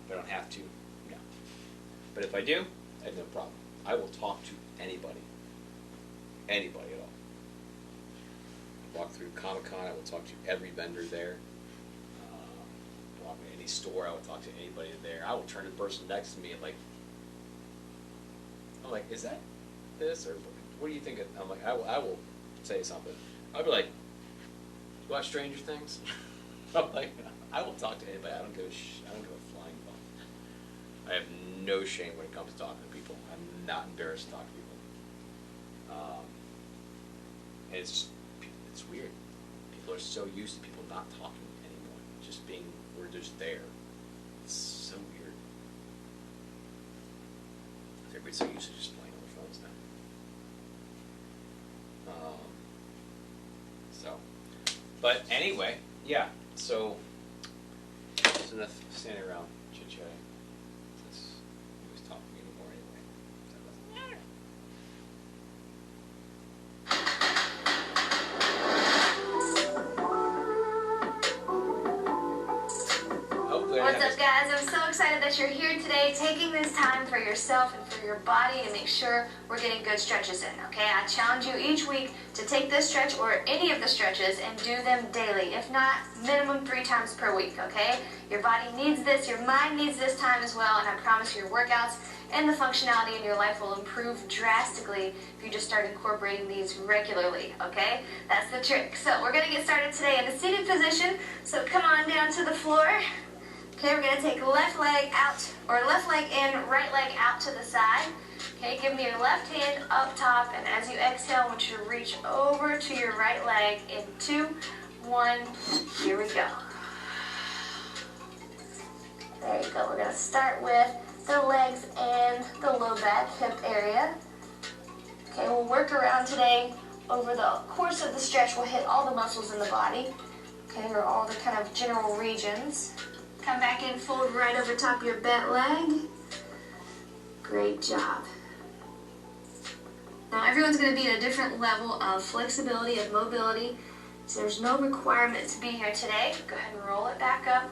If I don't have to, no. But if I do, I have no problem. I will talk to anybody. Anybody at all. I walk through Comic-Con, I will talk to every vendor there. Walk in any store, I will talk to anybody there. I will turn to the person next to me and I'm like, is that this, or what do you think? I'm like, I will say something. I'll be like, you watch Stranger Things? I'm like, I will talk to anybody. I don't give a flying fuck. I have no shame when it comes to talking to people. I'm not embarrassed to talk to people. And it's weird. People are so used to people not talking anymore. Just being, we're just there. It's so weird. Everybody's so used to just playing on their phones now. But anyway, yeah, so there's enough standing around chit-chatting since he was talking anymore anyway. So it doesn't matter. Hopefully What's up, guys? I'm so excited that you're here today, taking this time for yourself and for your body to make sure we're getting good stretches in, okay? I challenge you each week to take this stretch or any of the stretches and do them daily, if not minimum 3 times per week, okay? Your body needs this, your mind needs this time as well, and I promise your workouts and the functionality in your life will improve drastically if you just start incorporating these regularly, okay? That's the trick. So we're gonna get started today in a seated position, so come on down to the floor. Okay, we're gonna take left leg out, or left leg in, right leg out to the side. Okay, give me your left hand up top, and as you exhale, I want you to reach over to your right leg in 2, 1, here we go. There you go. We're gonna start with the legs and the low back, hip area. Okay, we'll work around today. Over the course of the stretch, we'll hit all the muscles in the body, okay, or all the kind of general regions. Come back in, fold right over top your bent leg. Great job. Now everyone's going to be at a different level of flexibility, of mobility, so there's no requirement to be here today. Go ahead and roll it back up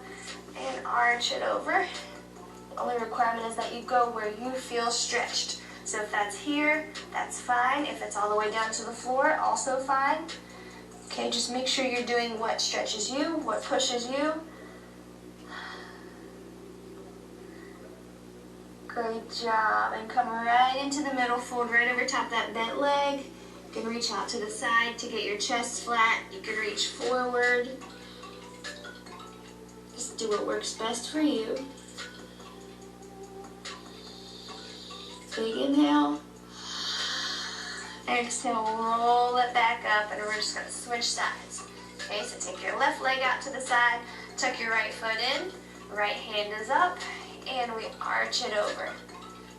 and arch it over. The only requirement is that you go where you feel stretched. So if that's here, that's fine. If it's all the way down to the floor, also fine. Okay, just make sure you're doing what stretches you, what pushes you. Great job. And come right into the middle, fold right over top that bent leg. You can reach out to the side to get your chest flat. You can reach forward. Just do what works best for you. Big inhale. Exhale, roll it back up, and we're just going to switch sides. Okay, so take your left leg out to the side, tuck your right foot in, right hand is up, and we arch it over.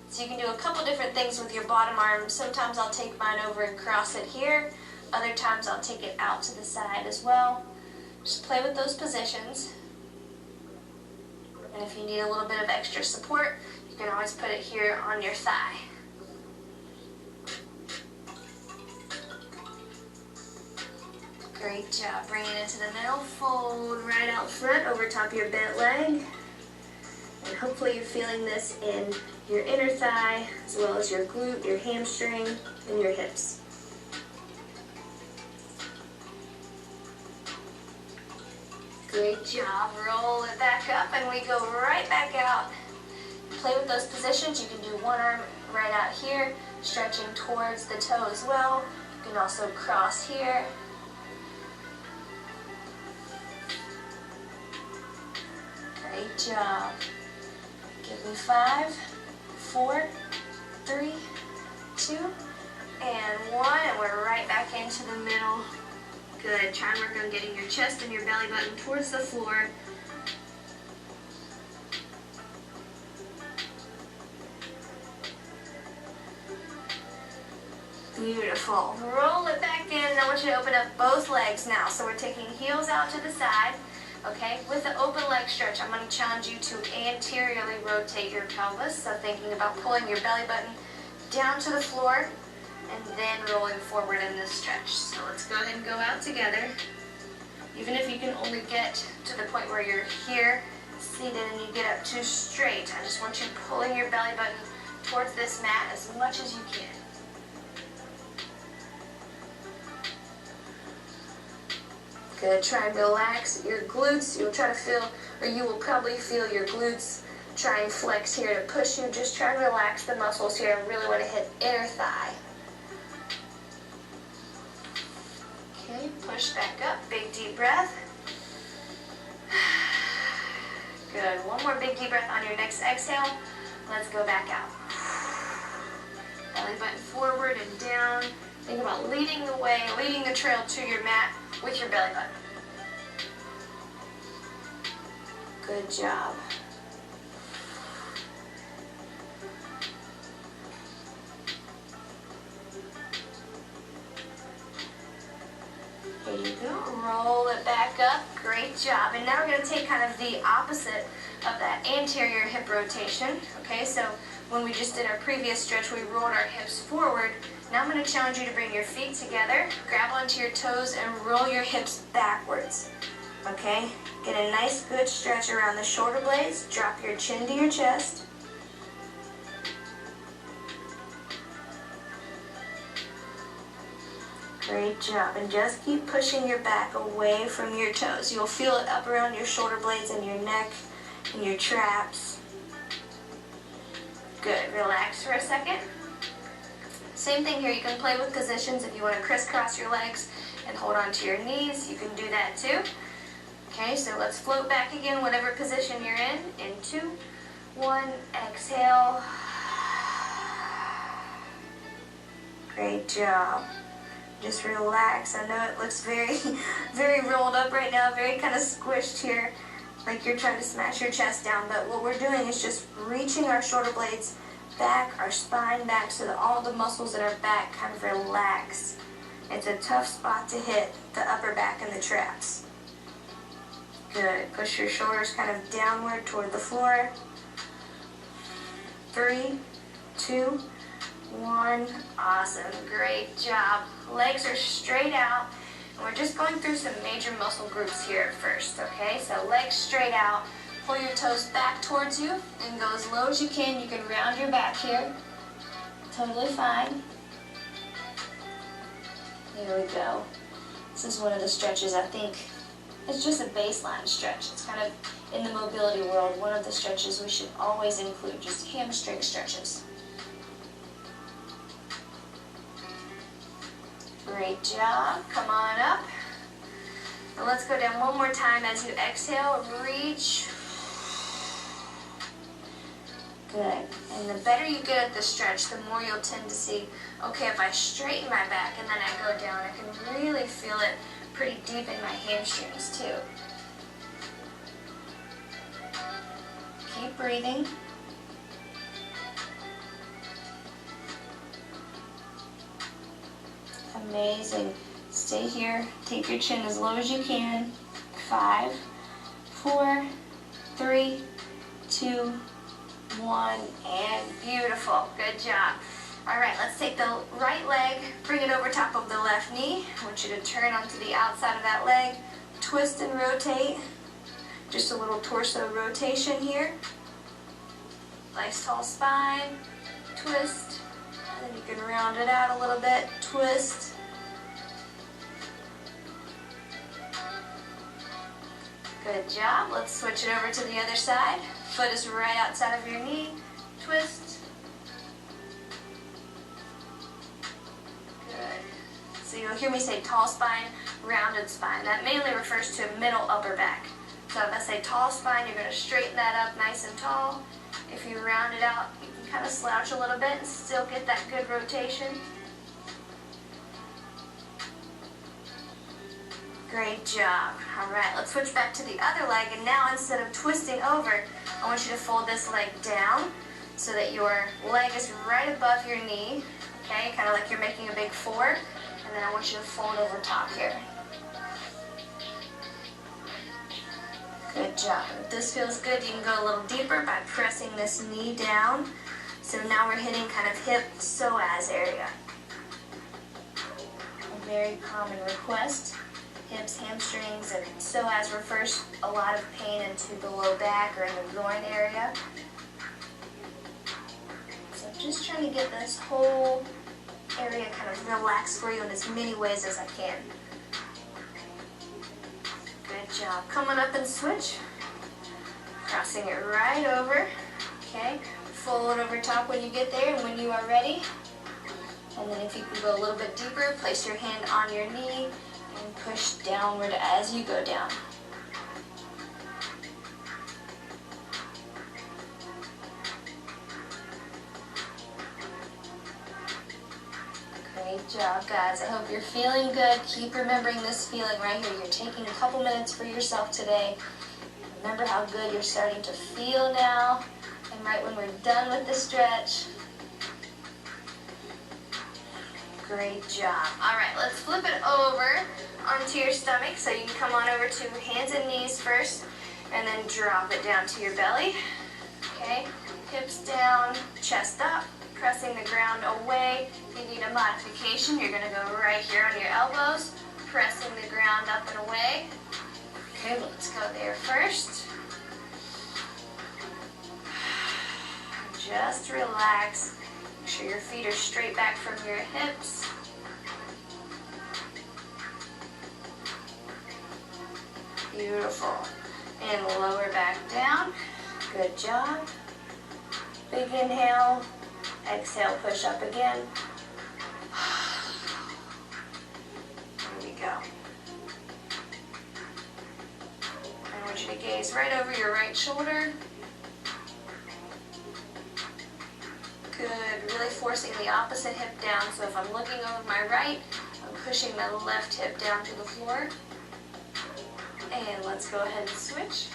So you can do a couple different things with your bottom arm. Sometimes I'll take mine over and cross it here. Other times I'll take it out to the side as well. Just play with those positions. And if you need a little bit of extra support, you can always put it here on your thigh. Great job. Bring it into the middle. Fold right out front over top of your bent leg. And hopefully you're feeling this in your inner thigh, as well as your glute, your hamstring, and your hips. Great job. Roll it back up, and we go right back out. Play with those positions. You can do one arm right out here, stretching towards the toe as well. You can also cross here. Great job. Give me 5, 4, 3, 2, and 1, and we're right back into the middle. Good. Try and work on getting your chest and your belly button towards the floor. Beautiful. Roll it back in, and I want you to open up both legs now. So we're taking heels out to the side. Okay, with the open leg stretch, I'm going to challenge you to anteriorly rotate your pelvis. So thinking about pulling your belly button down to the floor and then rolling forward in this stretch. So let's go ahead and go out together. Even if you can only get to the point where you're here, seated, and you get up too straight, I just want you pulling your belly button towards this mat as much as you can. Good. Try and relax your glutes. You'll try to feel, or you will probably feel your glutes try and flex here to push you. Just try and relax the muscles here. I really want to hit inner thigh. Okay, push back up. Big deep breath. Good. One more big deep breath on your next exhale. Let's go back out. Belly button forward and down. Think about leading the way, leading the trail to your mat with your belly button. Good job. There you go. Roll it back up. Great job. And now we're going to take kind of the opposite of that anterior hip rotation. Okay, so when we just did our previous stretch, we rolled our hips forward. Now I'm going to challenge you to bring your feet together, grab onto your toes, and roll your hips backwards. Okay? Get a nice good stretch around the shoulder blades. Drop your chin to your chest. Great job. And just keep pushing your back away from your toes. You'll feel it up around your shoulder blades and your neck and your traps. Good. Relax for a second. Same thing here. You can play with positions. If you want to crisscross your legs and hold on to your knees, you can do that too. Okay, so let's float back again, whatever position you're in. In 2, 1, exhale. Great job. Just relax. I know it looks very, very rolled up right now, very kind of squished here, like you're trying to smash your chest down. But what we're doing is just reaching our shoulder blades back, our spine back, so that all the muscles in our back kind of relax. It's a tough spot to hit, the upper back and the traps. Good. Push your shoulders kind of downward toward the floor. 3, 2, 1. Awesome, great job. Legs are straight out. And we're just going through some major muscle groups here at first, okay? So legs straight out. Pull your toes back towards you and go as low as you can. You can round your back here. Totally fine. Here we go. This is one of the stretches I think it's just a baseline stretch. It's kind of in the mobility world, one of the stretches we should always include, just hamstring stretches. Great job. Come on up. And let's go down one more time as you exhale. Reach. Good. And the better you get at the stretch, the more you'll tend to see, okay, if I straighten my back and then I go down, I can really feel it pretty deep in my hamstrings too. Keep breathing. Amazing. Stay here. Take your chin as low as you can. 5, 4, 3, 2, 1, and beautiful. Good job. All right, let's take the right leg, bring it over top of the left knee. I want you to turn onto the outside of that leg, twist and rotate. Just a little torso rotation here. Nice tall spine, twist, and then you can round it out a little bit, twist. Good job. Let's switch it over to the other side. Foot is right outside of your knee, twist. Good. So you'll hear me say tall spine, rounded spine. That mainly refers to middle upper back. So if I say tall spine, you're going to straighten that up nice and tall. If you round it out, you can kind of slouch a little bit and still get that good rotation. Great job. All right, let's switch back to the other leg. And now instead of twisting over, I want you to fold this leg down so that your leg is right above your knee. Okay, kind of like you're making a big 4. And then I want you to fold over top here. Good job. If this feels good, you can go a little deeper by pressing this knee down. So now we're hitting kind of hip psoas area. A very common request. Hips, hamstrings, and psoas refers a lot of pain into the low back or in the groin area. So I'm just trying to get this whole area kind of relaxed for you in as many ways as I can. Good job. Coming up and switch. Crossing it right over. Okay. Fold over top when you get there and when you are ready. And then if you can go a little bit deeper, place your hand on your knee and push downward as you go down. Great job, guys. I hope you're feeling good. Keep remembering this feeling right here. You're taking a couple minutes for yourself today. Remember how good you're starting to feel now. And right when we're done with the stretch. Great job. All right, let's flip it over onto your stomach. So you can come on over to hands and knees first, and then drop it down to your belly. Okay, hips down, chest up, pressing the ground away. If you need a modification, you're gonna go right here on your elbows, pressing the ground up and away. Okay, let's go there first. Just relax. Make sure your feet are straight back from your hips. Beautiful. And lower back down. Good job. Big inhale. Exhale, push up again. There we go. I want you to gaze right over your right shoulder. Good, really forcing the opposite hip down. So if I'm looking over my right, I'm pushing my left hip down to the floor. And let's go ahead and switch.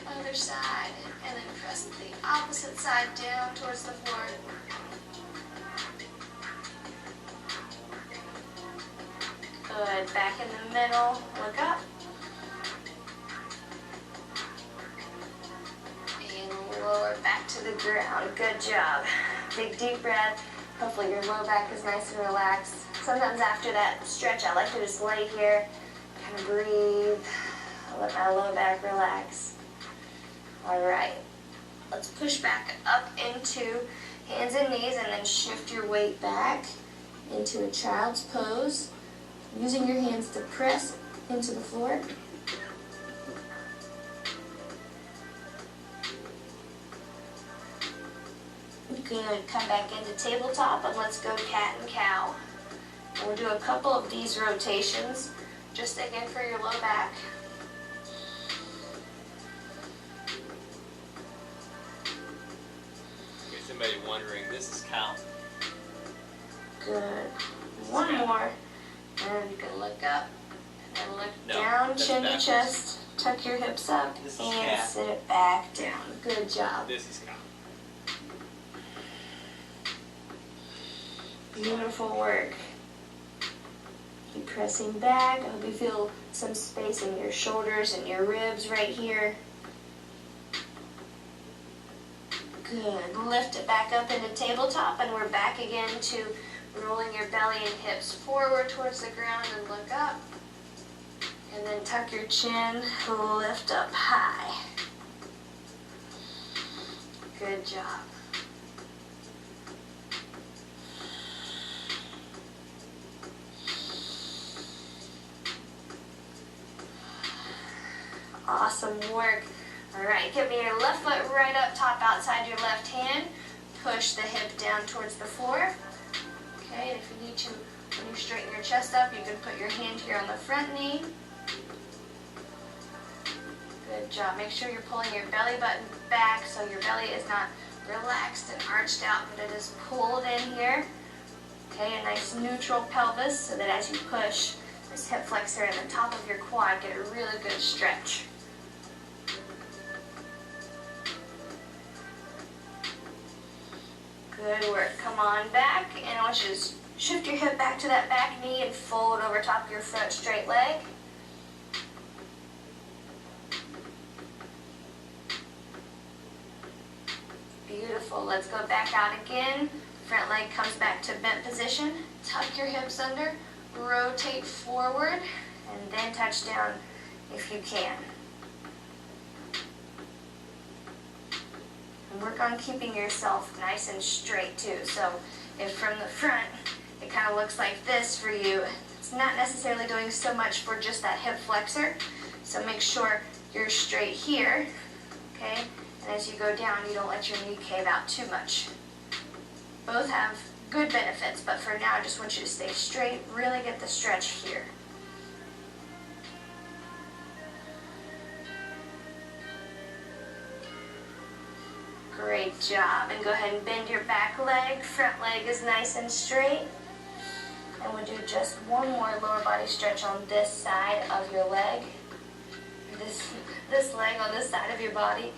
Other side, and then press the opposite side down towards the floor. Good, back in the middle, look up. And lower back to the ground. Good job. Big deep breath. Hopefully your low back is nice and relaxed. Sometimes after that stretch, I like to just lay here, kind of breathe, let my low back relax. All right, let's push back up into hands and knees and then shift your weight back into a child's pose, using your hands to press into the floor. Good, come back into tabletop and let's go cat and cow. And we'll do a couple of these rotations, just again for your low back. Here's somebody wondering, this is cow. Good. One more. And you can look up and then look No, down, that's chin to backwards. chest, tuck your hips up, This is and cat. sit it back down. Good job. This is cow. Beautiful work. Keep pressing back. I hope you feel some space in your shoulders and your ribs right here. Good. Lift it back up into tabletop, and we're back again to rolling your belly and hips forward towards the ground and look up. And then tuck your chin, lift up high. Good job. Awesome work. All right, give me your left foot right up top outside your left hand. Push the hip down towards the floor. Okay, and if you need to, when you straighten your chest up, you can put your hand here on the front knee. Good job. Make sure you're pulling your belly button back so your belly is not relaxed and arched out, but it is pulled in here. Okay, a nice neutral pelvis so that as you push this hip flexor and the top of your quad, get a really good stretch. Good work. Come on back, and I want you to shift your hip back to that back knee and fold over top of your front straight leg. Beautiful. Let's go back out again. Front leg comes back to bent position. Tuck your hips under, rotate forward, and then touch down if you can. And work on keeping yourself nice and straight too. So if from the front it kind of looks like this for you, it's not necessarily doing so much for just that hip flexor. So make sure you're straight here, okay? And as you go down, you don't let your knee cave out too much. Both have good benefits, but for now I just want you to stay straight, really get the stretch here. Great job. And go ahead and bend your back leg. Front leg is nice and straight. And we'll do just one more lower body stretch on this side of your leg. This leg on this side of your body.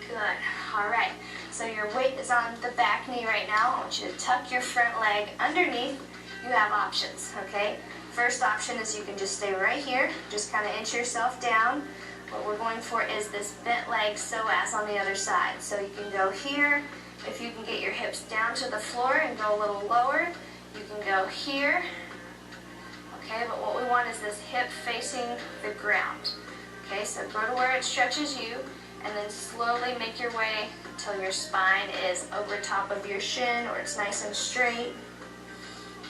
Good. All right. So your weight is on the back knee right now. I want you to tuck your front leg underneath. You have options, okay? First option is you can just stay right here. Just kind of inch yourself down. What we're going for is this bent leg psoas on the other side. So you can go here. If you can get your hips down to the floor and go a little lower, you can go here. Okay, but what we want is this hip facing the ground. Okay, so go to where it stretches you, and then slowly make your way until your spine is over top of your shin or it's nice and straight.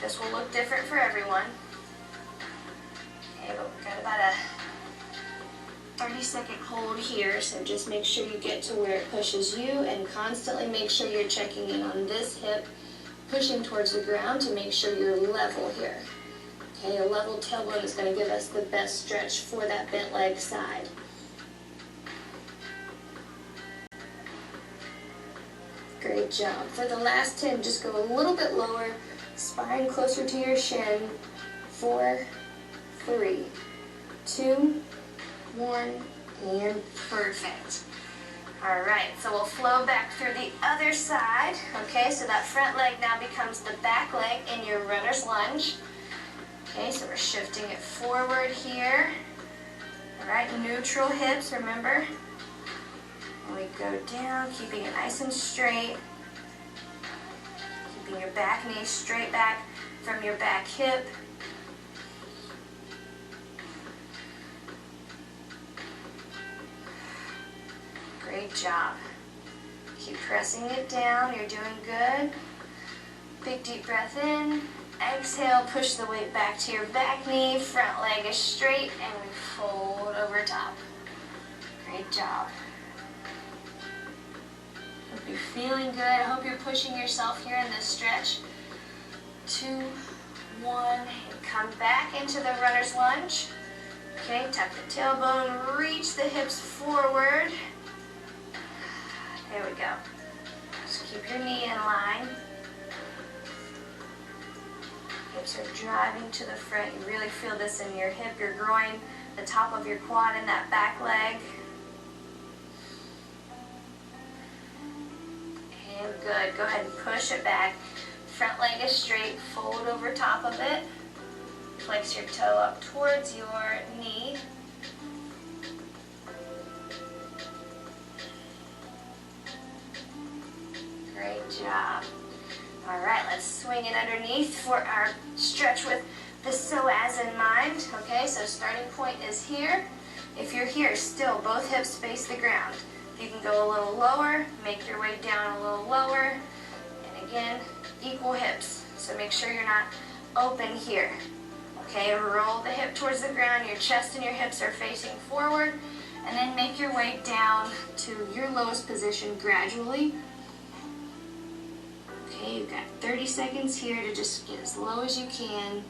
This will look different for everyone. Okay, but we've got about a 30-second hold here, so just make sure you get to where it pushes you and constantly make sure you're checking in on this hip, pushing towards the ground to make sure you're level here. Okay, a level tailbone is going to give us the best stretch for that bent leg side. Great job. For the last 10, just go a little bit lower, spine closer to your shin. 4, 3, 2, 1, and perfect. All right, so we'll flow back through the other side. Okay, so that front leg now becomes the back leg in your runner's lunge. Okay, so we're shifting it forward here. All right, neutral hips, remember? And we go down, keeping it nice and straight. Keeping your back knee straight back from your back hip. Great job. Keep pressing it down. You're doing good. Big deep breath in. Exhale, push the weight back to your back knee. Front leg is straight and we fold over top. Great job. Hope you're feeling good. I hope you're pushing yourself here in this stretch. 2, 1, and come back into the runner's lunge. Okay, tuck the tailbone, reach the hips forward. There we go. Just keep your knee in line. Hips are driving to the front. You really feel this in your hip, your groin, the top of your quad, and that back leg. And good. Go ahead and push it back. Front leg is straight. Fold over top of it. Flex your toe up towards your knee. Great job. All right, let's swing it underneath for our stretch with the psoas in mind. Okay, so starting point is here. If you're here, still both hips face the ground. If you can go a little lower, make your way down a little lower. And again, equal hips. So make sure you're not open here. Okay, roll the hip towards the ground. Your chest and your hips are facing forward. And then make your way down to your lowest position gradually. Okay, you've got 30 seconds here to just get as low as you can,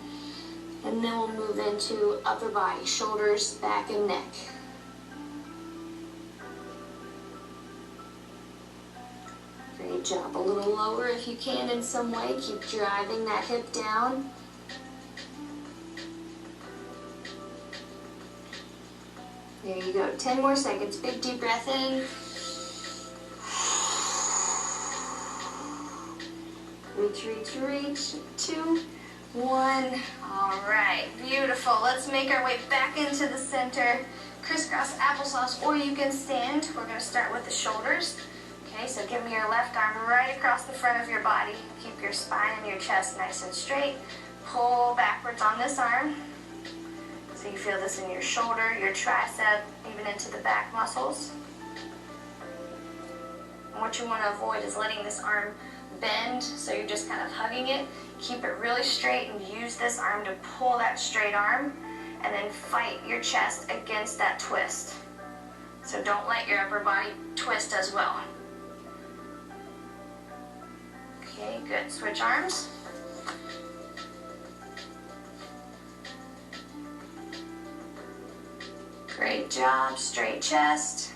and then we'll move into upper body, shoulders, back, and neck. Great job. A little lower if you can in some way. Keep driving that hip down. There you go. 10 more seconds. Big deep breath in. Reach, reach, reach. 2, 1. All right, beautiful. Let's make our way back into the center. Crisscross applesauce, or you can stand. We're going to start with the shoulders. Okay, so give me your left arm right across the front of your body. Keep your spine and your chest nice and straight. Pull backwards on this arm. So you feel this in your shoulder, your tricep, even into the back muscles. And what you want to avoid is letting this arm bend, so you're just kind of hugging it. Keep it really straight and use this arm to pull that straight arm, and then fight your chest against that twist. So don't let your upper body twist as well. Okay, good. Switch arms. Great job. Straight chest.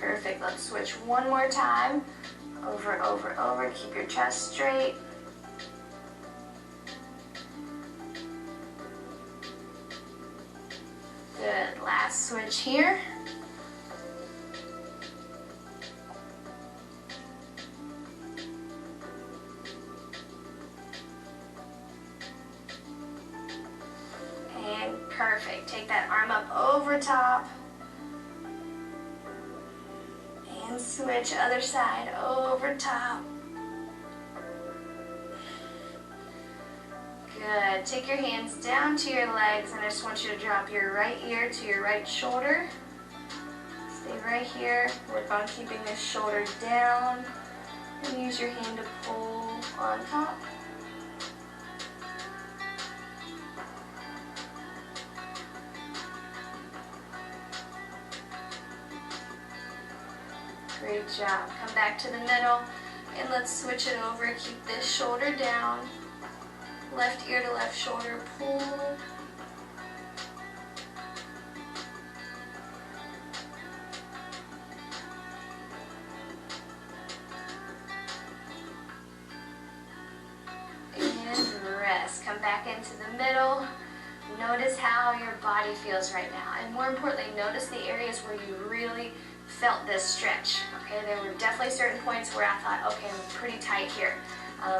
Perfect. Let's switch one more time. Over, over, over. Keep your chest straight. Good. Last switch here. And perfect. Take that arm up over top. And switch other side over top. Good. Take your hands down to your legs, and I just want you to drop your right ear to your right shoulder. Stay right here. Work on keeping this shoulder down. And use your hand to pull on top. Great job. Come back to the middle, and let's switch it over. Keep this shoulder down. Left ear to left shoulder, pull. And rest. Come back into the middle. Notice how your body feels right now. And more importantly, notice the areas where you really felt this stretch. Okay, there were definitely certain points where I thought, okay, I'm pretty tight here.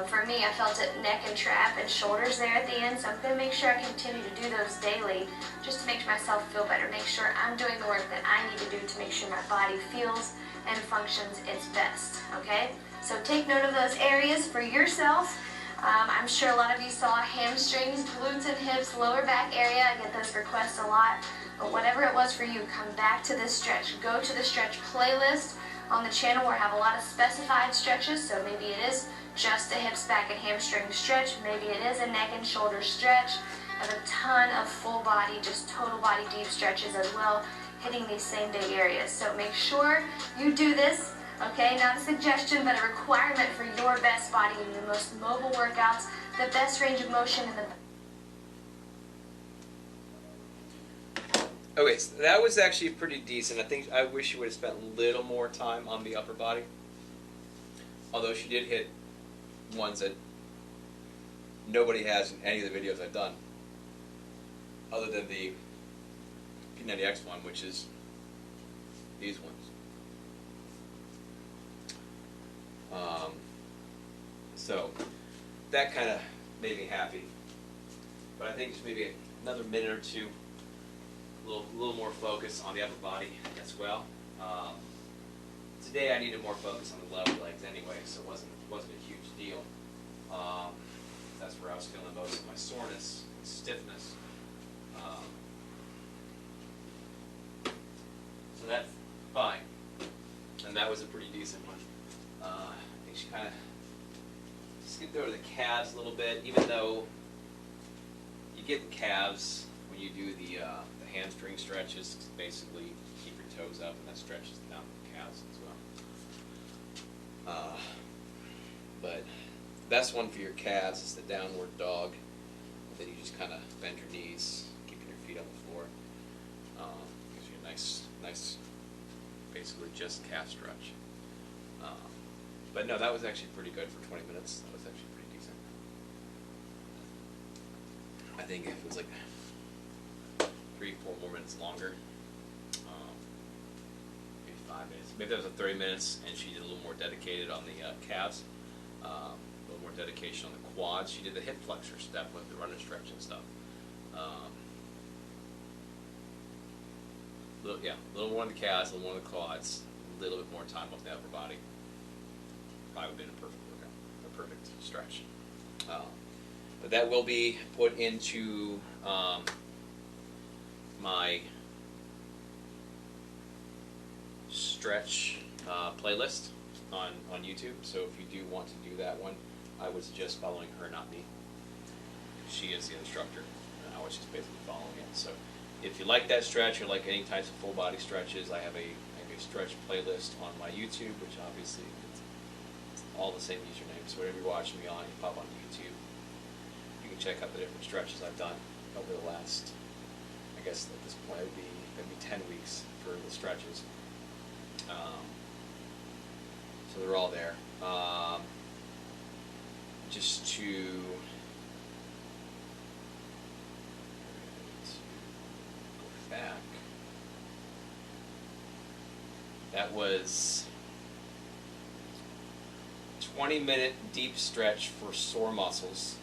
For me, I felt it neck and trap and shoulders there at the end, so I'm going to make sure I continue to do those daily just to make myself feel better, make sure I'm doing the work that I need to do to make sure my body feels and functions its best, okay? So take note of those areas for yourself. I'm sure a lot of you saw hamstrings, glutes and hips, lower back area. I get those requests a lot. But whatever it was for you, come back to this stretch. Go to the stretch playlist on the channel where I have a lot of specified stretches. So maybe it is just a hips, back, and hamstring stretch. Maybe it is a neck and shoulder stretch. I have a ton of full body, just total body deep stretches as well, hitting these same big areas. So make sure you do this. Okay, not a suggestion, but a requirement for your best body and your most mobile workouts, the best range of motion, and the... Okay, so that was actually pretty decent. I wish you would have spent a little more time on the upper body. Although she did hit ones that nobody has in any of the videos I've done, other than the P90X one, which is these ones. So that kind of made me happy. But I think just maybe another minute or two, a little more focus on the upper body as well. Today I needed more focus on the lower legs anyway, so it wasn't a huge deal. That's where I was feeling most of my soreness and stiffness. So that's fine, and that was a pretty decent one. I think she kind of skipped over the calves a little bit, even though you get the calves when you do the hamstring stretches. Basically, keep your toes up, and that stretches down the calves as well. But the best one for your calves is the downward dog. Then you just kind of bend your knees, keeping your feet on the floor. Gives you a nice, basically just calf stretch. But no, that was actually pretty good for 20 minutes. That was actually pretty decent. I think if it was like 3-4 more minutes longer, maybe 5 minutes. Maybe that was 30 minutes, and she did a little more dedicated on the calves, a little more dedication on the quads. She did the hip flexor step with the running stretch and stuff. A little more on the calves, a little more on the quads, a little bit more time off the upper body. Probably would have been a perfect workout, a perfect stretch. But that will be put into my stretch playlist on YouTube. So if you do want to do that one, I would suggest following her, not me. She is the instructor, and I was just basically following it. So if you like that stretch or like any types of full body stretches, I have a stretch playlist on my YouTube, which obviously it's all the same username. So whatever you're watching me on, you pop on YouTube. You can check out the different stretches I've done over the last, I guess at this point it would be maybe 10 weeks for the stretches. So they're all there. Just to go back. That was 20-minute deep stretch for sore muscles.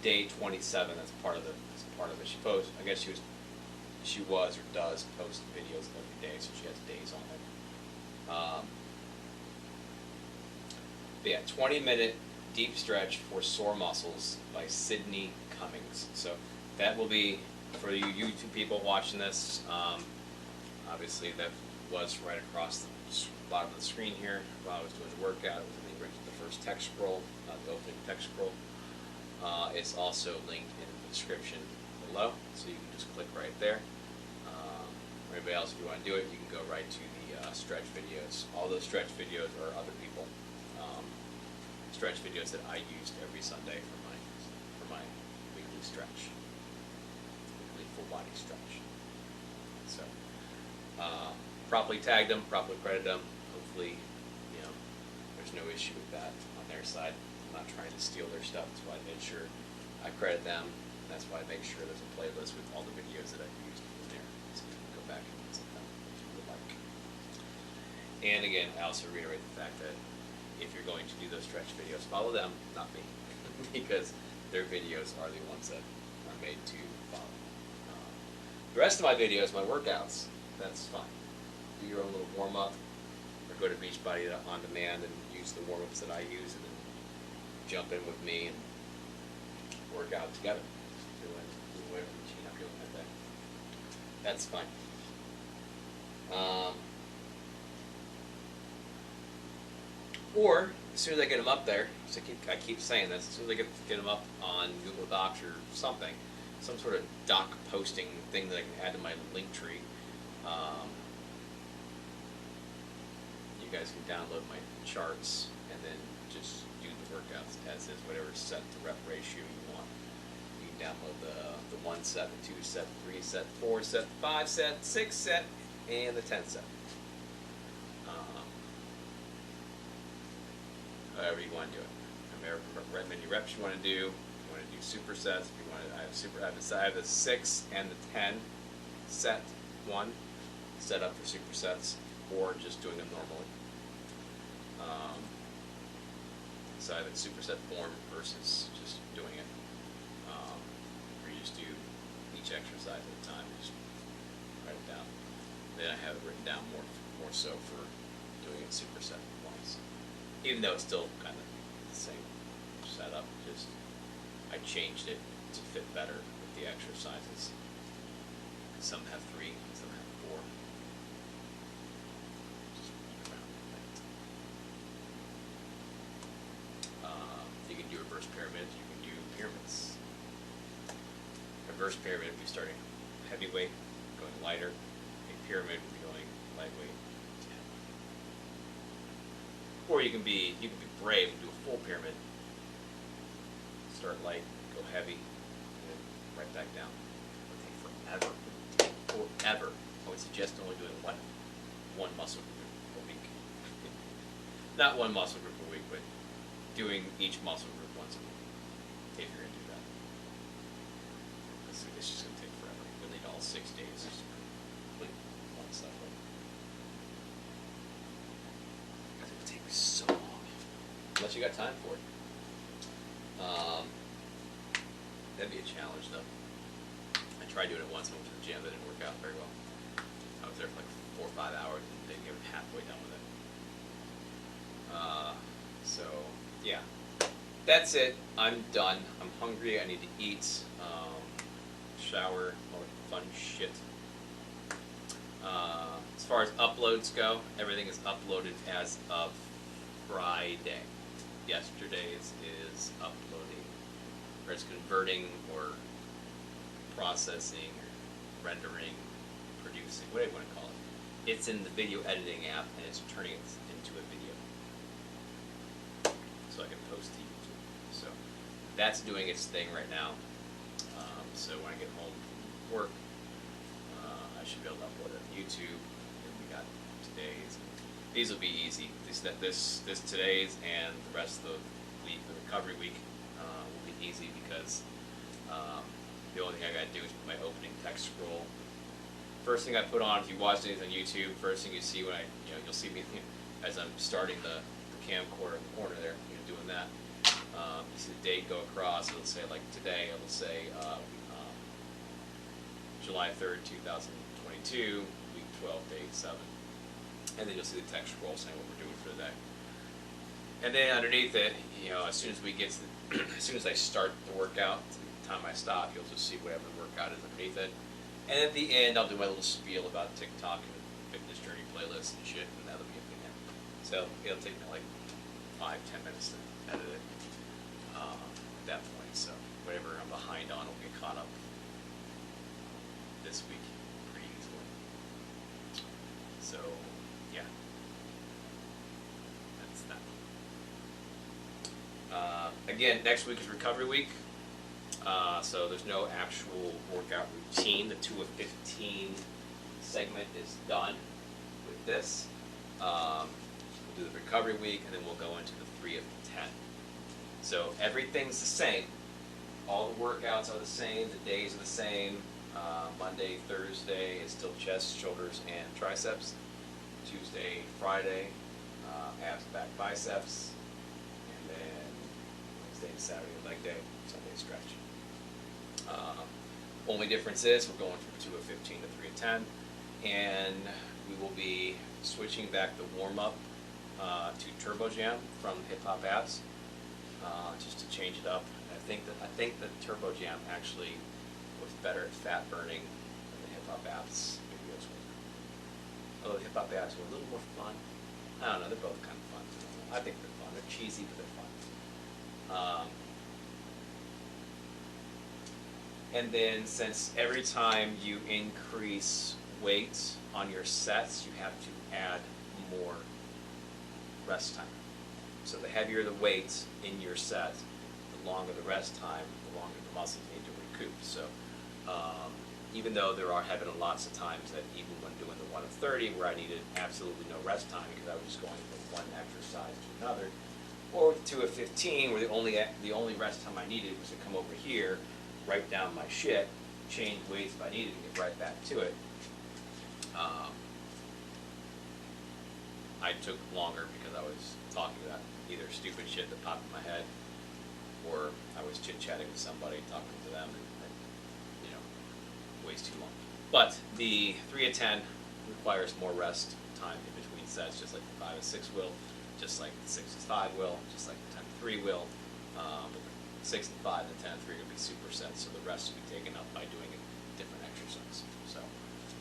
Day 27. That's part of it. She posts. I guess she was or does post videos every day, so she has days on it. But yeah, 20-minute deep stretch for sore muscles by Sydney Cummings. So that will be for you YouTube people watching this. Obviously, that was right across the bottom of the screen here while I was doing the workout. It was the first text scroll, the opening text scroll. It's also linked in the description below, so you can just click right there. For anybody else, if you want to do it, you can go right to the stretch videos. All those stretch videos are other people. Stretch videos that I used every Sunday for my weekly stretch, weekly full body stretch. So properly tagged them, properly credited them. Hopefully, there's no issue with that on their side. I'm not trying to steal their stuff. That's why I made sure I credit them. And that's why I make sure there's a playlist with all the videos that I've used in there, so you can go back and visit them if you would like And again, I also reiterate the fact that if you're going to do those stretch videos, follow them, not me, because their videos are the ones that are made to follow. The rest of my videos, my workouts, that's fine. Do your own little warm-up, or go to Beachbody on demand and use the warm-ups that I use, and then jump in with me and work out together, doing whatever routine I'm doing that day. That's fine. Or as soon as I get them up there, so I keep saying this, as soon as I get them up on Google Docs or something, some sort of doc posting thing that I can add to my link tree, you guys can download my charts and then just do the workouts as is, whatever set to rep ratio you want. You can download the 1 set, the 2 set, 3 set, 4 set, 5 set, 6 set, and the 10 set. However you want to do it. However many reps you want to do. If you want to do supersets, if you want to, I have the 6 and the 10 set one set up for supersets, or just doing them normally. So I have a superset form versus just doing it, where you just do each exercise at a time. You just write it down. Then I have it written down more so for doing it superset ones. Even though it's still kind of the same setup, just I changed it to fit better with the exercises. Some have 3, some have 4. Just move around a bit. You can do reverse pyramids, you can do pyramids. Reverse pyramid would be starting heavyweight, going lighter. A pyramid would be going lightweight. Or you can be brave and do a full pyramid. Start light, go heavy, and then right back down. It would take forever. Forever. I would suggest only doing one muscle group a week. Not one muscle group a week, but doing each muscle group once a week. If you're gonna do that. It's just gonna take forever. You'll need all 6 days just to complete one cycle. Because it would take so long. Unless you got time for it. That'd be a challenge though. I tried doing it once, I went to the gym, but it didn't work out very well. I was there for like 4 or 5 hours and didn't get halfway done with it. So yeah, that's it. I'm done. I'm hungry. I need to eat, shower, all that fun shit. As far as uploads go, everything is uploaded as of Friday. Yesterday's is uploading, or it's converting, or processing, or rendering, producing, whatever you want to call it. It's in the video editing app, and it's turning it into a video, so I can post to YouTube. So that's doing its thing right now. So when I get home from work, I should be able to upload it on YouTube. And we got today's. These will be easy. This today's and the rest of the week, the recovery week, will be easy because the only thing I got to do is put my opening text scroll. First thing I put on, if you watch these on YouTube, first thing you see when you'll see me as I'm starting the camcorder in the corner there, doing that. You see the date go across. It'll say like today. It'll say July 3rd, 2022, week 12, day 7. And then you'll see the text scroll saying what we're doing for the day. And then underneath it, as soon as we get to as soon as I start the workout, to the time I stop, you'll just see whatever the workout is underneath it. And at the end, I'll do my little spiel about TikTok and fitness journey playlists and shit, and that'll be at the end. So it'll take me like 5-10 minutes to edit it at that point. So whatever I'm behind on will get caught up this week pretty easily. So yeah, that's that. Again, next week is recovery week. So there's no actual workout routine. The 2 of 15 segment is done with this. We'll do the recovery week, and then we'll go into the 3 of 10. So everything's the same. All the workouts are the same. The days are the same. Monday, Thursday is still chest, shoulders, and triceps. Tuesday, Friday, abs, back, biceps, and then Wednesday and Saturday leg day, Sunday stretch. Only difference is we're going from 2 of 15 to 3 of 10, and we will be switching back the warm-up to Turbo Jam from Hip Hop Abs, just to change it up. And I think the Turbo Jam actually was better at fat burning than the Hip Hop Abs videos were. Although the Hip Hop Abs were a little more fun. I don't know, they're both kind of fun. I think they're fun. They're cheesy, but they're fun. And then since every time you increase weight on your sets, you have to add more rest time. So the heavier the weight in your set, the longer the rest time, the longer the muscles need to recoup. So even though have been lots of times that even when doing the 1 of 30 where I needed absolutely no rest time because I was just going from one exercise to another, or with 2 of 15 where the only rest time I needed was to come over here, write down my shit, change weights if I needed to get right back to it. I took longer because I was talking about either stupid shit that popped in my head, or I was chit-chatting with somebody, talking to them, and ways too long. But the 3 of 10 requires more rest time in between sets, just like the 5 of 6 will, just like the 6 of 5 will, just like the 10 of 3 will. But the 6 of 5 and the 10 of 3 will be supersets, so the rest will be taken up by doing a different exercise. So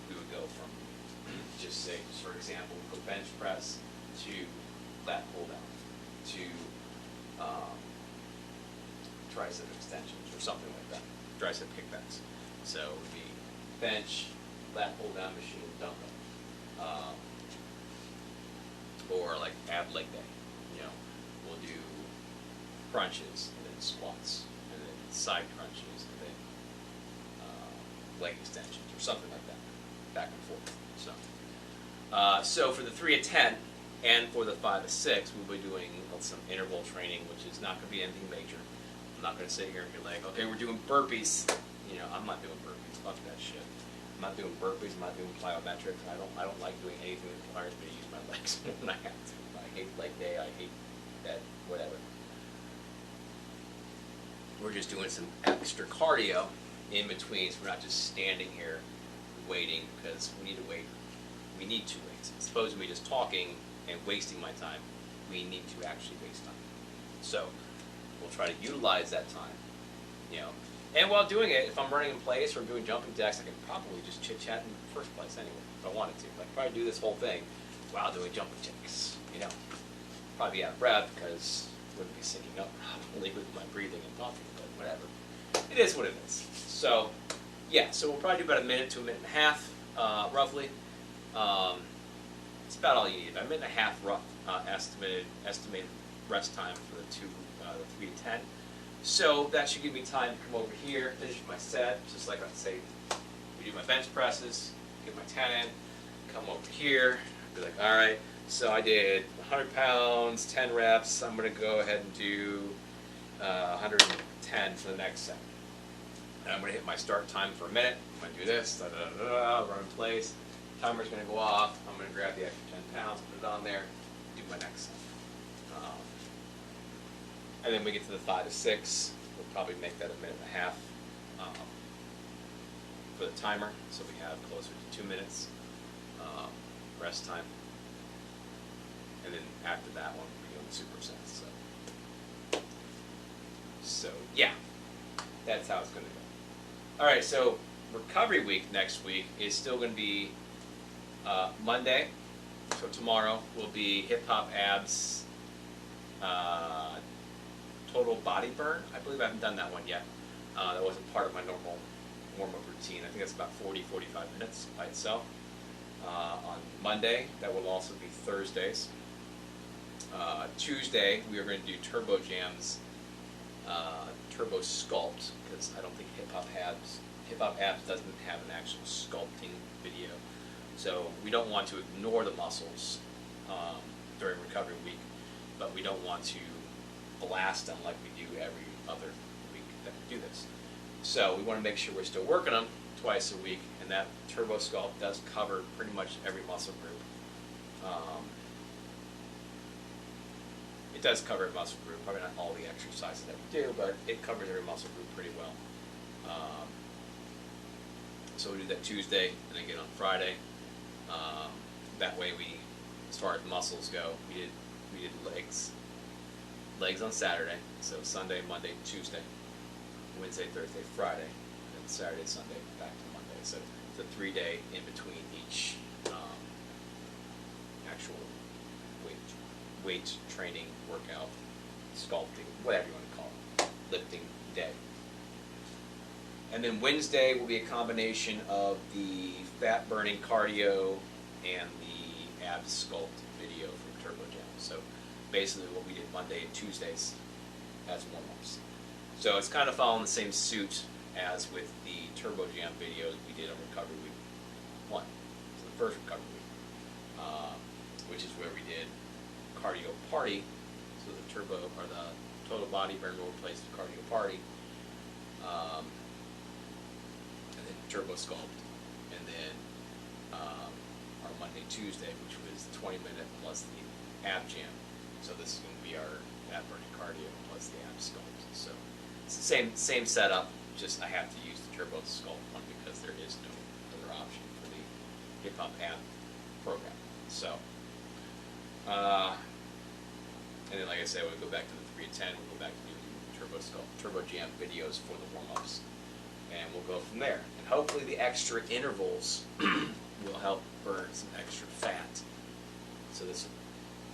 we would go from, just for example, we go bench press to lat pull down to tricep extensions or something like that, tricep kickbacks. So it would be bench, lat pull down machine, dumbbell, or like ab leg day. We'll do crunches and then squats and then side crunches and then leg extensions or something like that, back and forth. So for the 3 of 10 and for the 5 of 6, we'll be doing some interval training, which is not going to be anything major. I'm not going to sit here and be like, okay, we're doing burpees. I'm not doing burpees. Fuck that shit. I'm not doing burpees. I'm not doing plyometrics. I don't like doing anything that requires me to use my legs when I have to. I hate leg day. I hate that. Whatever. We're just doing some extra cardio in between, so we're not just standing here waiting because we need to wait. We need to wait. Suppose we just talking and wasting my time. We need to actually waste time. So we'll try to utilize that time. And while doing it, if I'm running in place or I'm doing jumping jacks, I can probably just chit-chat in the first place anyway, if I wanted to. Like, probably do this whole thing while doing jumping jacks, Probably be out of breath because I wouldn't be syncing up probably with my breathing and talking, but whatever. It is what it is. So, yeah, so we'll probably do about a minute to a minute and a half, roughly. It's about all you need. About a minute and a half rough estimated rest time for the 3 to 10. So that should give me time to come over here, finish my set, just like I'd say, we do my bench presses, get my 10 in, come over here, be like, all right, so I did 100 pounds, 10 reps, I'm going to go ahead and do 110 for the next set. And I'm going to hit my start time for a minute, I'm going to do this, run in place, timer's going to go off, I'm going to grab the extra 10 pounds, put it on there, do my next set. And then we get to the 5 to 6. We'll probably make that a minute and a half for the timer, so we have closer to 2 minutes rest time. And then after that one, we'll be doing supersets. So yeah, that's how it's going to go. All right, so recovery week next week is still going to be Monday. So tomorrow will be hip hop abs. Total body burn. I believe I haven't done that one yet. That wasn't part of my normal warm-up routine. I think that's about 40-45 minutes by itself. On Monday, that will also be Thursdays. Tuesday, we are going to do Turbo Jam's Turbo Sculpt, because I don't think Hip Hop Abs doesn't have an actual sculpting video. So we don't want to ignore the muscles during recovery week, but we don't want to blast them like we do every other week that we do this. So we want to make sure we're still working them twice a week, and that Turbo Sculpt does cover pretty much every muscle group It does cover muscle group, probably not all the exercises that we do, but it covers every muscle group pretty well. So we do that Tuesday and then again on Friday. That way we, as far as muscles go, we did legs on Saturday, so Sunday, Monday, Tuesday, Wednesday, Thursday, Friday, and then Saturday, Sunday, back to Monday. So it's a 3-day in between each actual weight training, workout, sculpting, whatever you want to call it, lifting day. And then Wednesday will be a combination of the fat burning cardio and the ab sculpt video from Turbo Jam. So basically what we did Monday and Tuesdays as warm-ups. So it's kind of following the same suit as with the Turbo Jam videos we did on Recovery Week 1. So the first Recovery Week, which is where we did Cardio Party. So the Turbo, or the Total Body Burn will replace the Cardio Party. And then Turbo Sculpt. And then our Monday, Tuesday, which was 20-minute plus the ab jam. So this is going to be our ab burning cardio plus the ab sculpt. So it's the same setup, just I have to use the Turbo Sculpt one because there is no other option for the hip hop ab program. So, and then like I said, we'll go back to the 3 and 10, we'll go back to doing Turbo Sculpt, Turbo Jam videos for the warm-ups. And we'll go from there. And hopefully the extra intervals will help burn some extra fat. So this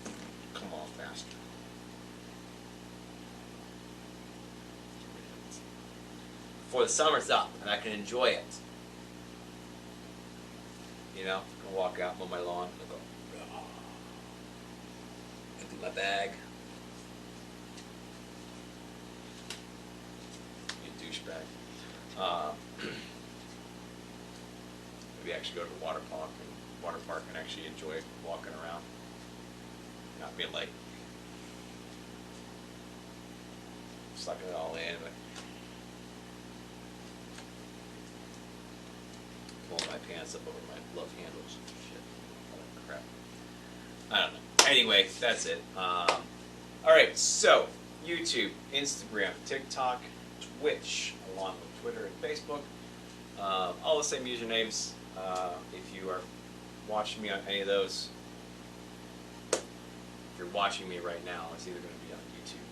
will come off faster. Before the summer's up and I can enjoy it. You know, I can walk out, mow my lawn, and go, oh, empty my bag. You douchebag. Maybe actually go to the water park and actually enjoy walking around. Not being like sucking it all in, but pulling my pants up over my glove handles and shit. All that crap. I don't know. Anyway, that's it. Alright, so YouTube, Instagram, TikTok, Twitch, along with Twitter and Facebook. All the same usernames. If you are watching me on any of those, if you're watching me right now, it's either going to be on YouTube,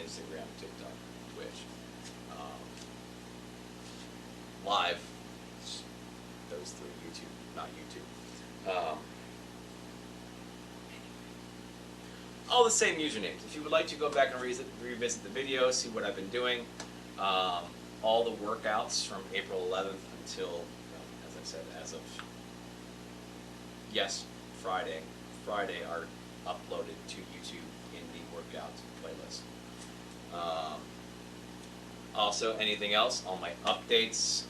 Instagram, TikTok, Twitch. Live, those three, YouTube, not YouTube. All the same usernames. If you would like to go back and revisit the video, see what I've been doing, all the workouts from April 11th until, as I said, as of Friday are uploaded to YouTube in the workouts playlist. Also, anything else, all my updates,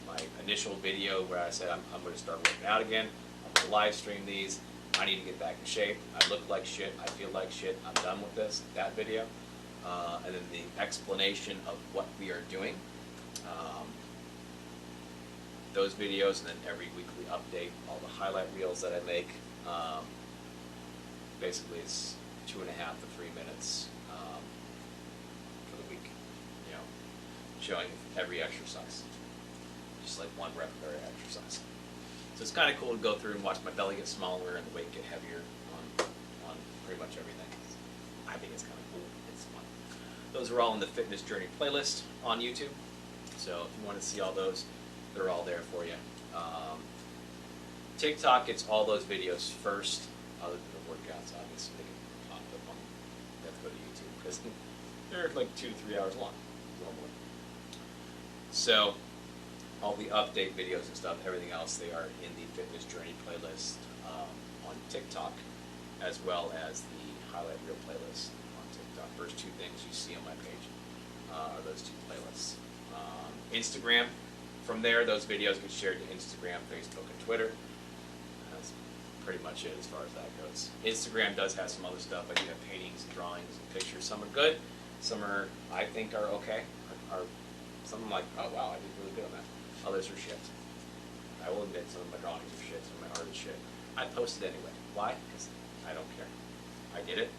my initial video where I said I'm going to start working out again, I'm going to live stream these. I need to get back in shape. I look like shit. I feel like shit. I'm done with this. That video. And then the explanation of what we are doing. Those videos, and then every weekly update, all the highlight reels that I make. Basically, it's 2.5 to 3 minutes for the week. You know, showing every exercise, just like one rep of every exercise. So it's kind of cool to go through and watch my belly get smaller and the weight get heavier on pretty much everything. I think it's kind of cool. It's fun. Those are all in the Fitness Journey playlist on YouTube. So if you want to see all those, they're all there for you. TikTok gets all those videos first, other than the workouts, obviously. They get popped up on. You have to go to YouTube because they're like 2 to 3 hours long normally. So all the update videos and stuff, everything else, they are in the Fitness Journey playlist on TikTok, as well as the highlight reel playlist on TikTok. First two things you see on my page are those two playlists. Instagram, from there, those videos get shared to Instagram, Facebook, and Twitter. That's pretty much it as far as that goes. Instagram does have some other stuff. I do have paintings and drawings and pictures. Some are good, some are, I think, are okay. Some I'm like, oh wow, I did really good on that. Others are shit. I will admit some of my drawings are shit, some of my art is shit. I post it anyway. Why? Because I don't care. I did it.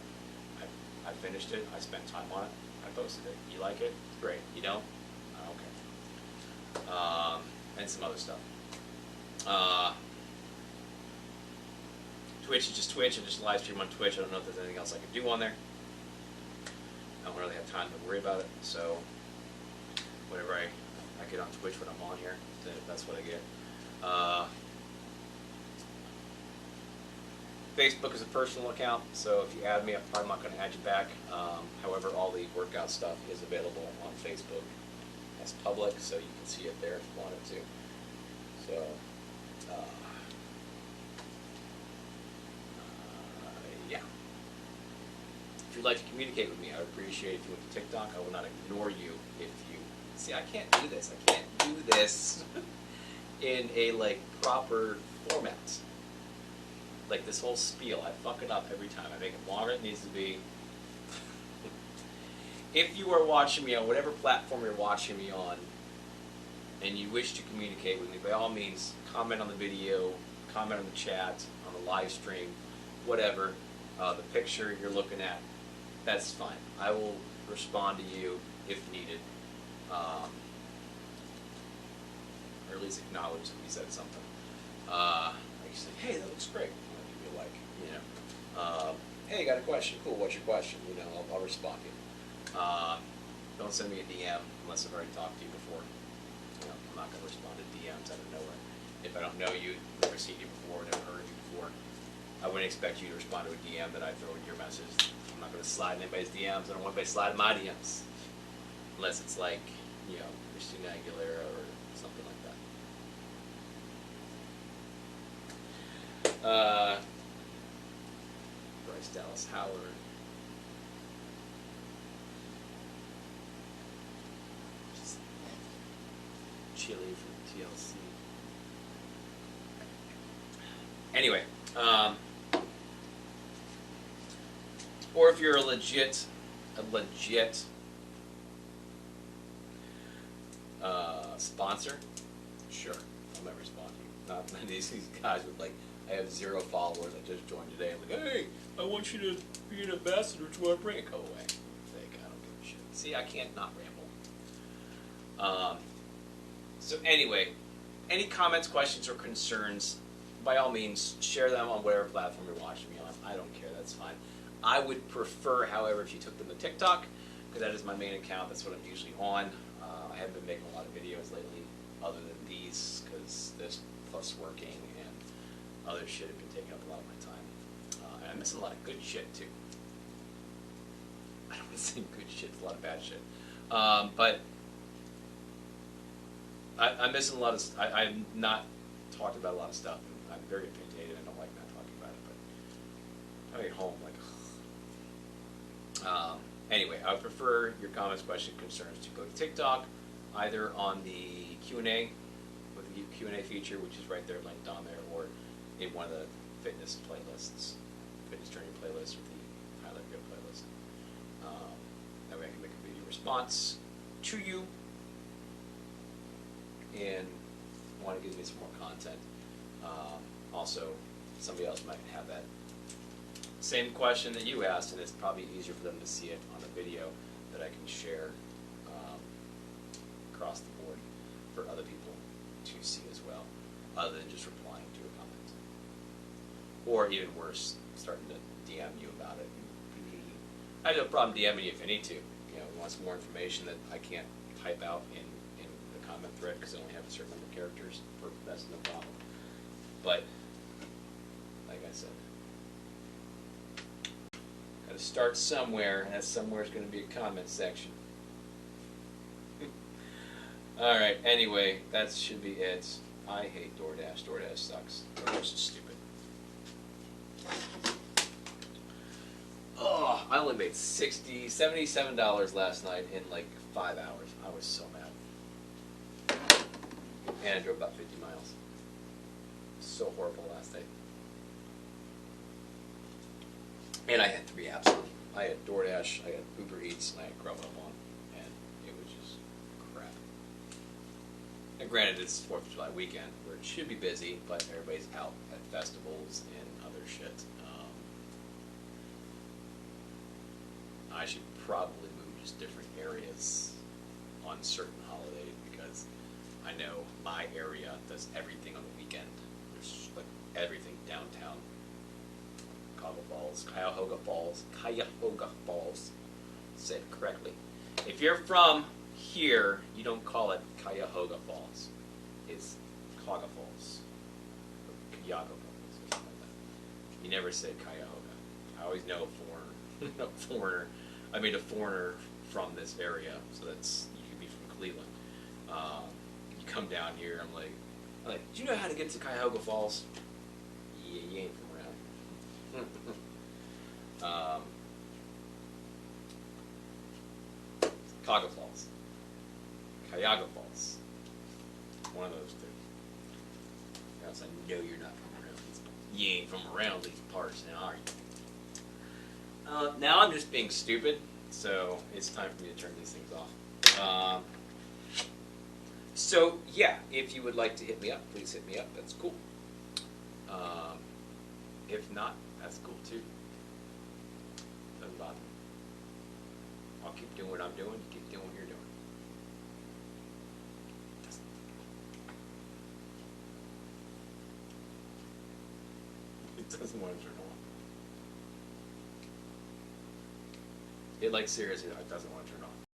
I finished it. I spent time on it. I posted it. You like it? Great. You don't? I don't care. And some other stuff. Twitch is just Twitch. I just live stream on Twitch. I don't know if there's anything else I can do on there. I don't really have time to worry about it. So whenever I get on Twitch when I'm on here, then that's what I get. Facebook is a personal account, so if you add me, I'm probably not going to add you back. However, all the workout stuff is available on Facebook as public, so you can see it there if you wanted to. So, yeah. If you'd like to communicate with me, I would appreciate if you went to TikTok. I will not ignore you if you... See, I can't do this. I can't do this in a, like, proper format. Like this whole spiel, I fuck it up every time. I make it longer than it needs to be. If you are watching me on whatever platform you're watching me on, and you wish to communicate with me, by all means, comment on the video, comment on the chat, on the live stream, whatever, the picture you're looking at, that's fine. I will respond to you if needed. Or at least acknowledge that you said something. Like you say, hey, that looks great. Like, you know, hey, got a question? Cool, what's your question? You know, I'll respond to you. Don't send me a DM unless I've already talked to you before. You know, I'm not going to respond to DMs out of nowhere. If I don't know you, never seen you before, never heard of you before, I wouldn't expect you to respond to a DM that I throw in your message. I'm not going to slide in anybody's DMs. I don't want anybody sliding my DMs. Unless it's like, you know, Christina Aguilera or something like that. Bryce Dallas Howard. Just Chili from TLC. Anyway, or if you're a legit sponsor, sure, I might respond to you. Not these guys with like, I have 0 followers, I just joined today, I'm like, hey, I want you to be an ambassador to our brand. Go away. Like, I don't give a shit. See, I can't not ramble. So anyway, any comments, questions, or concerns, by all means, share them on whatever platform you're watching me on. I don't care, that's fine. I would prefer, however, if you took them to TikTok, because that is my main account, that's what I'm usually on. I haven't been making a lot of videos lately, other than these, because this plus working and other shit have been taking up a lot of my time. And I'm missing a lot of good shit, too. I don't want to say good shit, it's a lot of bad shit. But I'm missing a lot of, I've not talked about a lot of stuff, and I'm very opinionated, I don't like not talking about it, but I get home, like, anyway, I would prefer your comments, questions, concerns to go to TikTok, either on the Q&A, with the Q&A feature, which is right there, linked on there, or in one of the fitness playlists, fitness training playlists, with the highlight reel playlist. That way I can make a video response to you, and want to give me some more content. Also, somebody else might have that same question that you asked, and it's probably easier for them to see it on a video that I can share across the board for other people to see as well, other than just replying to a comment. Or even worse, starting to DM you about it. I have no problem DMing you if I need to. You know, want some more information that I can't type out in the comment thread because I only have a certain number of characters. That's no problem. But, like I said, got to start somewhere, and that somewhere is going to be a comment section. Alright, anyway, that should be it. I hate DoorDash. DoorDash sucks. DoorDash is stupid. Oh, I only made $77 last night in like 5 hours. I was so mad. And I drove about 50 miles. So horrible last night. And I had 3 apps on. I had DoorDash, I had Uber Eats, and I had Grubhub on. And it was just crap. And granted, it's 4th of July weekend, where it should be busy, but everybody's out at festivals and other shit. I should probably move just different areas on certain holidays because I know my area does everything on the weekend. There's like everything downtown. Cuyahoga Falls, said it correctly. If you're from here, you don't call it Cuyahoga Falls. It's Cuyahoga Falls. Or Cuyahoga Falls or something like that. You never say Cuyahoga. I always know a foreigner. I made a foreigner from this area, so that's, you could be from Cleveland. You come down here, I'm like, do you know how to get to Cuyahoga Falls? Yeah, you ain't from around. Cuyahoga Falls. Cuyahoga Falls. One of those two. Else I know you're not from around these parts. You ain't from around these parts now, are you? Now I'm just being stupid, so it's time for me to turn these things off. So yeah, if you would like to hit me up, please hit me up. That's cool. If not, that's cool too. Doesn't bother me. I'll keep doing what I'm doing. You keep doing what you're doing. It doesn't want to turn on. It, like, seriously, it doesn't want to turn on.